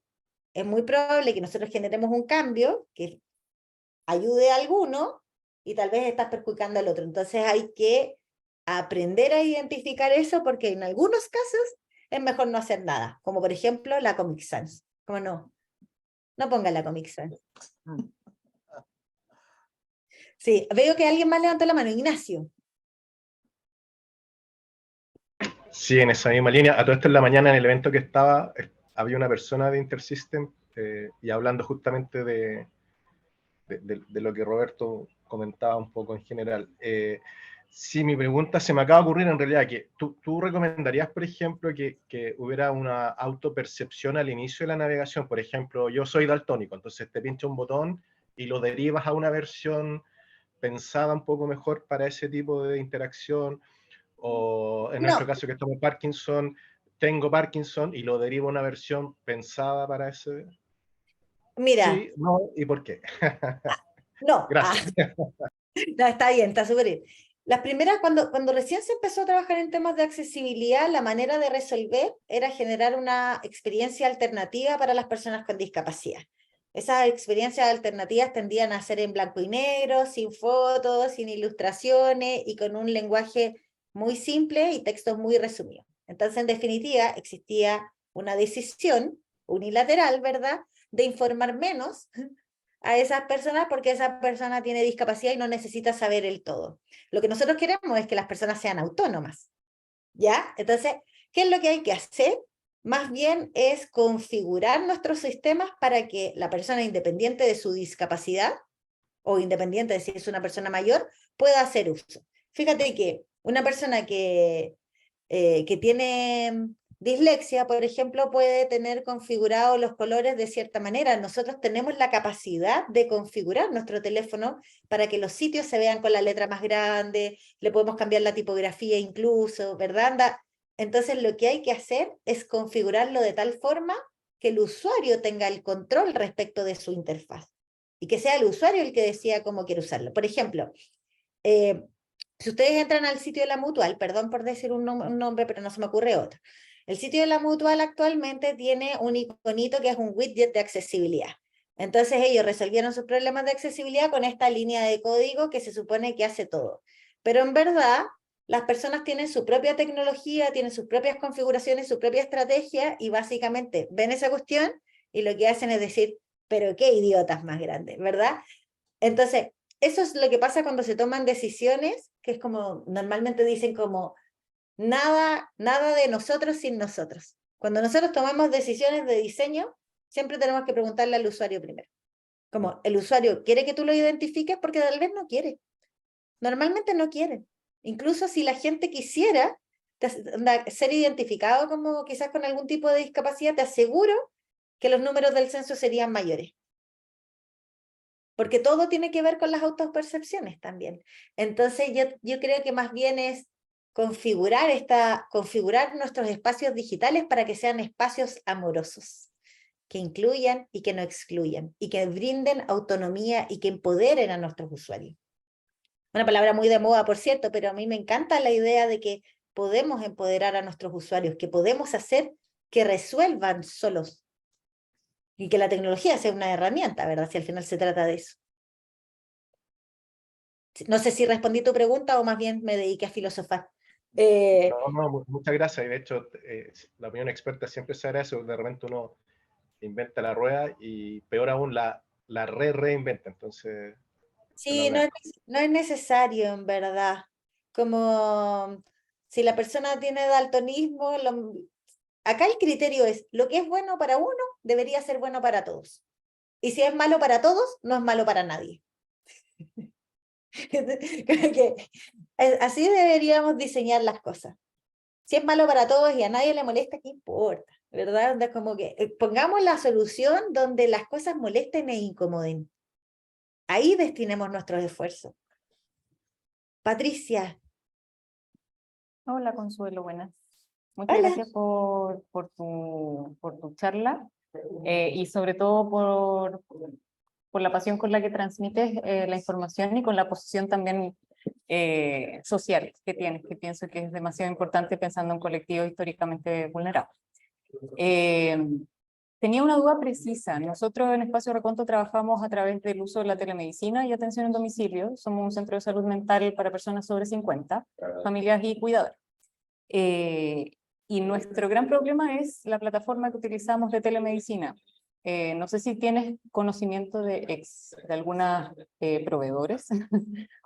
es muy probable que nosotros generemos un cambio que ayude a alguno y tal vez estás perjudicando al otro. Entonces hay que aprender a identificar eso porque en algunos casos es mejor no hacer nada, como por ejemplo la Comic Sans. Como no ponga la Comic Sans. Sí, veo que alguien más levantó la mano, Ignacio. Sí, en esa misma línea. A todo esto en la mañana en el evento que estaba, había una persona de Intersystem y hablando justamente de lo que Roberto comentaba un poco en general. Sí, mi pregunta se me acaba de ocurrir en realidad que tú recomendarías, por ejemplo, que hubiera una autopercepción al inicio de la navegación. Por ejemplo, yo soy daltónico, entonces te pincha un botón y lo derivas a una versión pensada un poco mejor para ese tipo de interacción, o en nuestro No, caso que estamos en Parkinson, tengo Parkinson y lo derivo a una versión pensada para ese. mira, Sí, no, ¿y por qué? no. Gracias. No, está bien, está súper bien. Las primeras, cuando recién se empezó a trabajar en temas de accesibilidad, la manera de resolver era generar una experiencia alternativa para las personas con discapacidad. Esas experiencias alternativas tendían a ser en blanco y negro, sin fotos, sin ilustraciones y con un lenguaje muy simple y textos muy resumidos. Entonces, en definitiva, existía una decisión unilateral, ¿verdad?, de informar menos a esas personas porque esa persona tiene discapacidad y no necesita saber el todo. Lo que nosotros queremos es que las personas sean autónomas, ¿ya? Entonces, ¿qué es lo que hay que hacer? Más bien es configurar nuestros sistemas para que la persona, independiente de su discapacidad o independiente de si es una persona mayor, pueda hacer uso. Fíjate que una persona que tiene dislexia, por ejemplo, puede tener configurados los colores de cierta manera. Nosotros tenemos la capacidad de configurar nuestro teléfono para que los sitios se vean con la letra más grande, le podemos cambiar la tipografía incluso, ¿verdad? Entonces lo que hay que hacer es configurarlo de tal forma que el usuario tenga el control respecto de su interfaz y que sea el usuario el que decida cómo quiere usarlo. Por ejemplo, si ustedes entran al sitio de la Mutual, perdón por decir un nombre, pero no se me ocurre otro. El sitio de la Mutual actualmente tiene un iconito que es un widget de accesibilidad. Entonces ellos resolvieron sus problemas de accesibilidad con esta línea de código que se supone que hace todo. Pero en verdad, las personas tienen su propia tecnología, tienen sus propias configuraciones, su propia estrategia y básicamente ven esa cuestión y lo que hacen es decir, pero qué idiotas más grandes, ¿verdad? Entonces, eso es lo que pasa cuando se toman decisiones, que es como, normalmente dicen como, nada de nosotros sin nosotros. Cuando nosotros tomamos decisiones de diseño, siempre tenemos que preguntarle al usuario primero. Como, ¿el usuario quiere que tú lo identifiques? Porque tal vez no quiere. Normalmente no quiere. Incluso si la gente quisiera ser identificado como quizás con algún tipo de discapacidad, te aseguro que los números del censo serían mayores. Porque todo tiene que ver con las autopercepciones también. Entonces yo creo que más bien es configurar nuestros espacios digitales para que sean espacios amorosos, que incluyan y que no excluyan, y que brinden autonomía y que empoderen a nuestros usuarios. Una palabra muy de moda, por cierto, pero a mí me encanta la idea de que podemos empoderar a nuestros usuarios, que podemos hacer que resuelvan solos, y que la tecnología sea una herramienta, ¿verdad? Si al final se trata de eso. No sé si respondí tu pregunta o más bien me dediqué a filosofar. No, muchas gracias. Y de hecho, la opinión experta siempre se hará eso. De repente uno inventa la rueda y peor aún la reinventa. Entonces, te lo Sí, agradezco. no es necesario, en verdad. Como si la persona tiene daltonismo, acá el criterio es, lo que es bueno para uno debería ser bueno para todos. Y si es malo para todos, no es malo para nadie. Creo que así deberíamos diseñar las cosas. Si es malo para todos y a nadie le molesta, ¿qué importa? ¿Verdad? Es como que pongamos la solución donde las cosas molesten e incomoden. Ahí destinemos nuestros esfuerzos. Patricia. Hola Consuelo, buenas. Muchas Hola. gracias por tu charla y sobre todo por la pasión con la que transmites la información y con la posición también social que tienes, que pienso que es demasiado importante pensando en colectivos históricamente vulnerables. Tenía una duda precisa. Nosotros en Espacio Reconto trabajamos a través del uso de la telemedicina y atención en domicilio. Somos un centro de salud mental para personas sobre 50, familias y cuidadores. Y nuestro gran problema es la plataforma que utilizamos de telemedicina. No sé si tienes conocimiento de algunos proveedores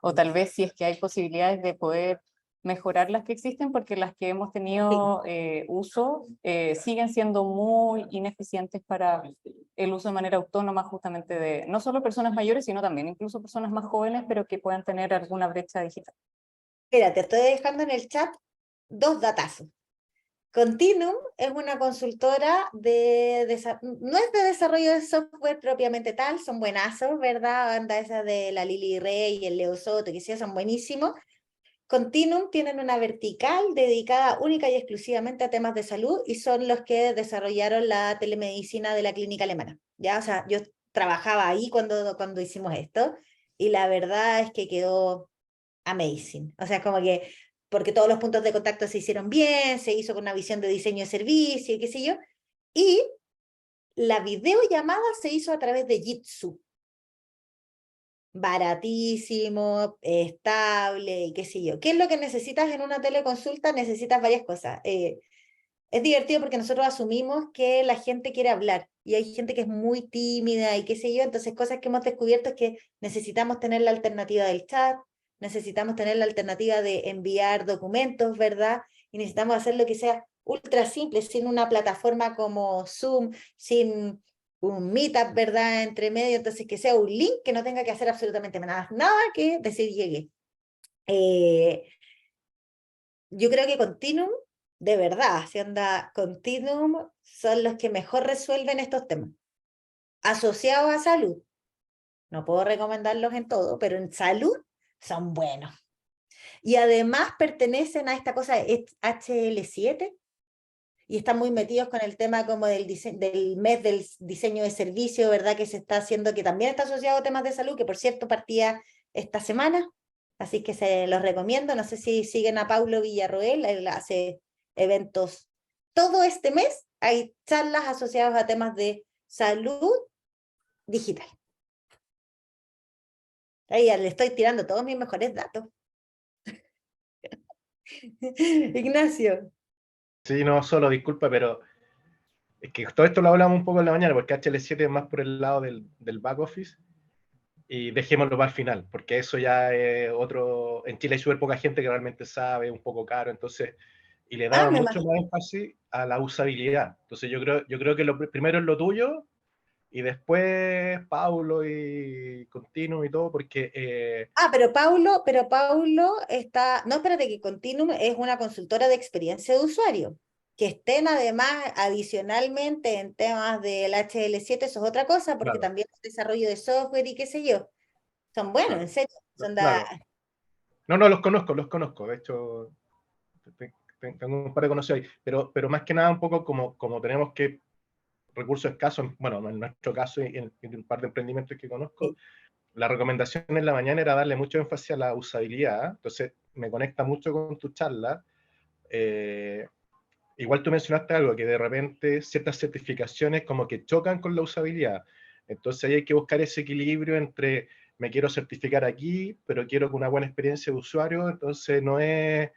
o tal vez si es que hay posibilidades de poder mejorar las que existen, porque las que hemos tenido uso siguen siendo muy ineficientes para el uso de manera autónoma, justamente de no solo personas mayores, sino también incluso personas más jóvenes, pero que puedan tener alguna brecha digital. Mira, te estoy dejando en el chat 2 datazos. Continuum es una consultora no es de desarrollo de software propiamente tal, son buenazos, ¿verdad? Anda esa de la Lili Rey y el Leo Soto, que sí, son buenísimos. Continuum tienen una vertical dedicada única y exclusivamente a temas de salud y son los que desarrollaron la telemedicina de la clínica alemana. ¿Ya? O sea, yo trabajaba ahí cuando hicimos esto y la verdad es que quedó amazing. O sea, como que, porque todos los puntos de contacto se hicieron bien, se hizo con una visión de diseño de servicio y qué sé yo, y la videollamada se hizo a través de Jitsi. Baratísimo, estable y qué sé yo. ¿Qué es lo que necesitas en una teleconsulta? Necesitas varias cosas. Es divertido porque nosotros asumimos que la gente quiere hablar y hay gente que es muy tímida y qué sé yo, entonces cosas que hemos descubierto es que necesitamos tener la alternativa del chat, necesitamos tener la alternativa de enviar documentos, ¿verdad? Y necesitamos hacer lo que sea ultra simple, sin una plataforma como Zoom, sin un meetup, ¿verdad? Entre medio, entonces que sea un link que no tenga que hacer absolutamente nada que decir llegué. Yo creo que Continuum, de verdad, si anda Continuum, son los que mejor resuelven estos temas. Asociados a salud, no puedo recomendarlos en todo, pero en salud son buenos. Y además pertenecen a esta cosa de HL7 y están muy metidos con el tema como del mes del diseño de servicio, ¿verdad? Que se está haciendo, que también está asociado a temas de salud, que por cierto partía esta semana, así que se los recomiendo. No sé si siguen a Paulo Villarroel, él hace eventos todo este mes, hay charlas asociadas a temas de salud digital. Ahí le estoy tirando todos mis mejores datos. Ignacio. Sí, no, solo disculpa, pero es que todo esto lo hablamos un poco en la mañana, porque HL7 es más por el lado del back office, y dejémoslo para el final, porque eso ya es otro. En Chile hay súper poca gente que realmente sabe, un poco caro, entonces, y le daban mucho más énfasis a la usabilidad. Entonces yo creo que lo primero es lo tuyo, y después Paulo y Continuum y todo, porque... Pero Paulo está, no, espérate, que Continuum es una consultora de experiencia de usuario, que estén además adicionalmente en temas del HL7, eso es otra cosa, porque claro, también es desarrollo de software y qué sé yo, son buenos, claro, en serio, son claro. No, los conozco, de hecho, tengo un par de conocidos ahí, pero más que nada un poco como tenemos que recursos escasos, bueno, en nuestro caso y en un par de emprendimientos que conozco, sí. La recomendación en la mañana era darle mucho énfasis a la usabilidad, entonces me conecta mucho con tu charla. Igual tú mencionaste algo, que de repente ciertas certificaciones como que chocan con la usabilidad, entonces ahí hay que buscar ese equilibrio entre me quiero certificar aquí, pero quiero con una buena experiencia de usuario, entonces no es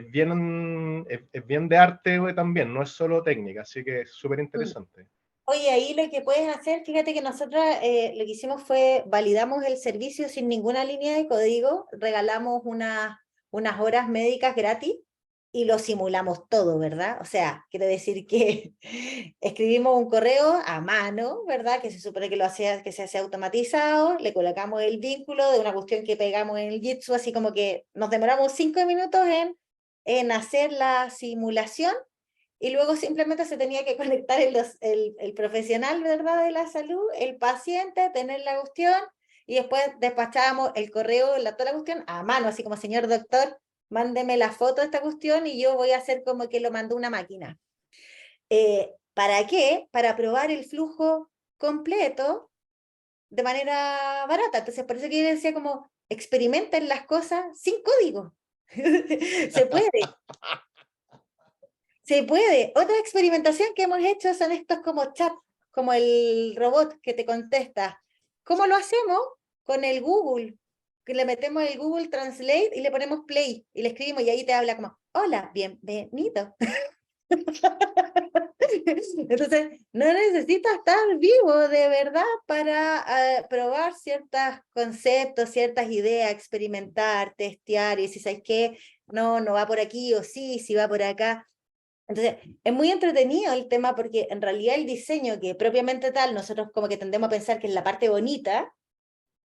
bien de arte también, no es solo técnica, así que es súper interesante. Oye, ahí lo que puedes hacer, fíjate que nosotros lo que hicimos fue validamos el servicio sin ninguna línea de código, regalamos unas horas médicas gratis y lo simulamos todo, ¿verdad? O sea, quiero decir que escribimos un correo a mano, ¿verdad? Que se supone que se hace automatizado, le colocamos el vínculo de una cuestión que pegamos en el Jitsi, así como que nos demoramos 5 minutos en hacer la simulación. Y luego simplemente se tenía que conectar el profesional, ¿verdad?, de la salud, el paciente, tener la cuestión, y después despachábamos el correo, toda la cuestión, a mano, así como, señor doctor, mándeme la foto de esta cuestión y yo voy a hacer como que lo mandó una máquina. ¿Para qué? Para probar el flujo completo de manera barata. Entonces, por eso que yo decía como, experimenten las cosas sin código. Se puede. Se puede. Otra experimentación que hemos hecho son estos como chat, como el robot que te contesta. ¿Cómo lo hacemos? Con el Google, que le metemos el Google Translate y le ponemos play y le escribimos y ahí te habla como, hola, bienvenido. Entonces, no necesitas estar vivo de verdad para probar ciertos conceptos, ciertas ideas, experimentar, testear, y si sabes que no va por aquí, o sí va por acá. Entonces, es muy entretenido el tema porque en realidad el diseño, que propiamente tal, nosotros como que tendemos a pensar que es la parte bonita,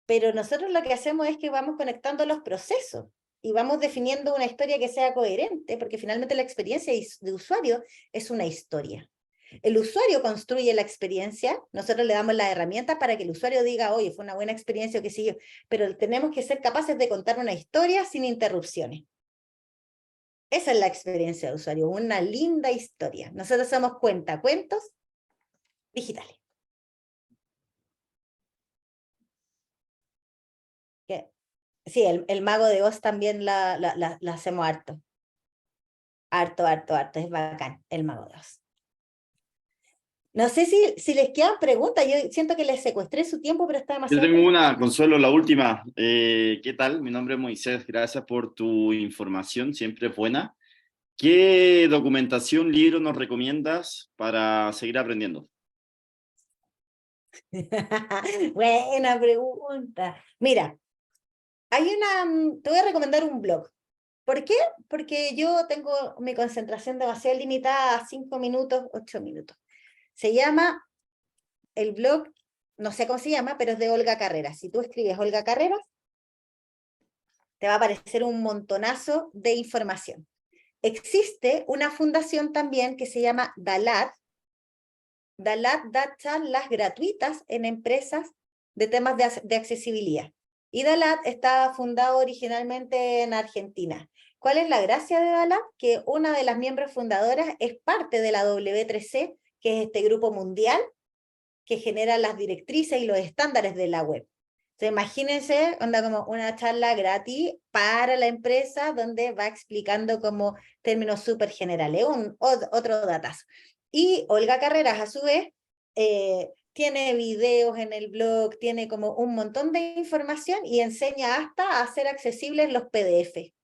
pero nosotros lo que hacemos es que vamos conectando los procesos y vamos definiendo una historia que sea coherente, porque finalmente la experiencia de usuario es una historia. El usuario construye la experiencia, nosotros le damos las herramientas para que el usuario diga, oye, fue una buena experiencia o qué sé yo, pero tenemos que ser capaces de contar una historia sin interrupciones. Esa es la experiencia de usuario, una linda historia. Nosotros somos cuentacuentos digitales. ¿Qué? Sí, el Mago de Oz también la hacemos harto. Harto, es bacán, el Mago de Oz. No sé si les quedan preguntas, yo siento que les secuestré su tiempo, pero está demasiado... Yo tengo una, Consuelo, la última. ¿Qué tal? Mi nombre es Moisés, gracias por tu información, siempre buena. ¿Qué documentación, libro nos recomiendas para seguir aprendiendo? Buena pregunta. Mira, te voy a recomendar un blog. ¿Por qué? Porque yo tengo mi concentración demasiado limitada a 5 minutos, 8 minutos. Se llama, el blog, no sé cómo se llama, pero es de Olga Carreras. Si tú escribes Olga Carreras, te va a aparecer un montonazo de información. Existe una fundación también que se llama DALAT. DALAT da charlas gratuitas en empresas de temas de accesibilidad. Y DALAT estaba fundado originalmente en Argentina. ¿Cuál es la gracia de DALAT? Que una de las miembros fundadoras es parte de la W3C, que es este grupo mundial que genera las directrices y los estándares de la web. Entonces, imagínense, onda como una charla gratis para la empresa donde va explicando como términos súper generales, otro datazo. Y Olga Carreras, a su vez, tiene videos en el blog, tiene como un montón de información y enseña hasta a hacer accesibles los PDF.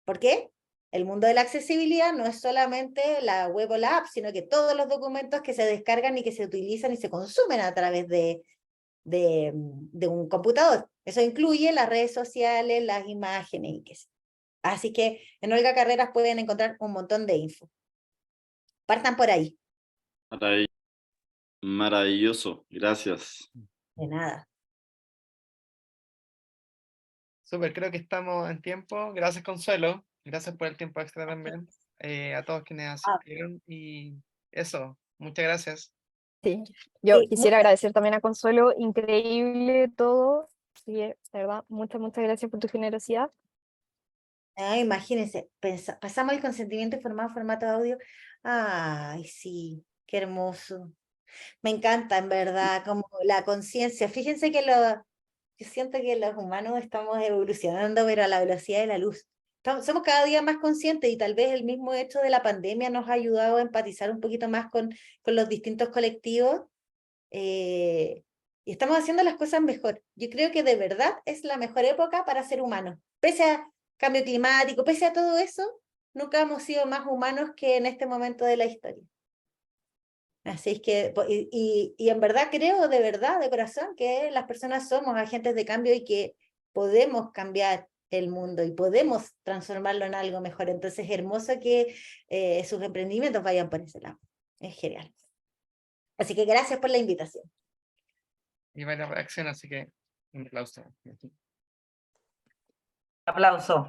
¿Por qué? El mundo de la accesibilidad no es solamente la web o la app, sino que todos los documentos que se descargan y que se utilizan y se consumen a través de un computador. Eso incluye las redes sociales, las imágenes y qué sé. Así que en Olga Carreras pueden encontrar un montón de info. Partan por ahí. Maravilloso, gracias. De nada. Súper, creo que estamos en tiempo. Gracias, Consuelo. Gracias por el tiempo extra también. A todos quienes asistieron. Y eso, muchas gracias. Sí, yo Sí, quisiera agradecer también a Consuelo, increíble todo. Sí, de verdad, muchas gracias por tu generosidad. imagínense, pasamos el consentimiento informado en formato de audio. Ay, sí, qué hermoso. Me encanta, en verdad, como la conciencia. Fíjense que yo siento que los humanos estamos evolucionando, pero a la velocidad de la luz. Somos cada día más conscientes y tal vez el mismo hecho de la pandemia nos ha ayudado a empatizar un poquito más con los distintos colectivos. Y estamos haciendo las cosas mejor. Yo creo que de verdad es la mejor época para ser humanos. Pese a cambio climático, pese a todo eso, nunca hemos sido más humanos que en este momento de la historia. Así es que, y en verdad creo, de verdad, de corazón, que las personas somos agentes de cambio y que podemos cambiar el mundo y podemos transformarlo en algo mejor. Entonces es hermoso que sus emprendimientos vayan por ese lado. Es genial. Así que gracias por la invitación. Y varias reacciones, así que un aplauso. Aplauso.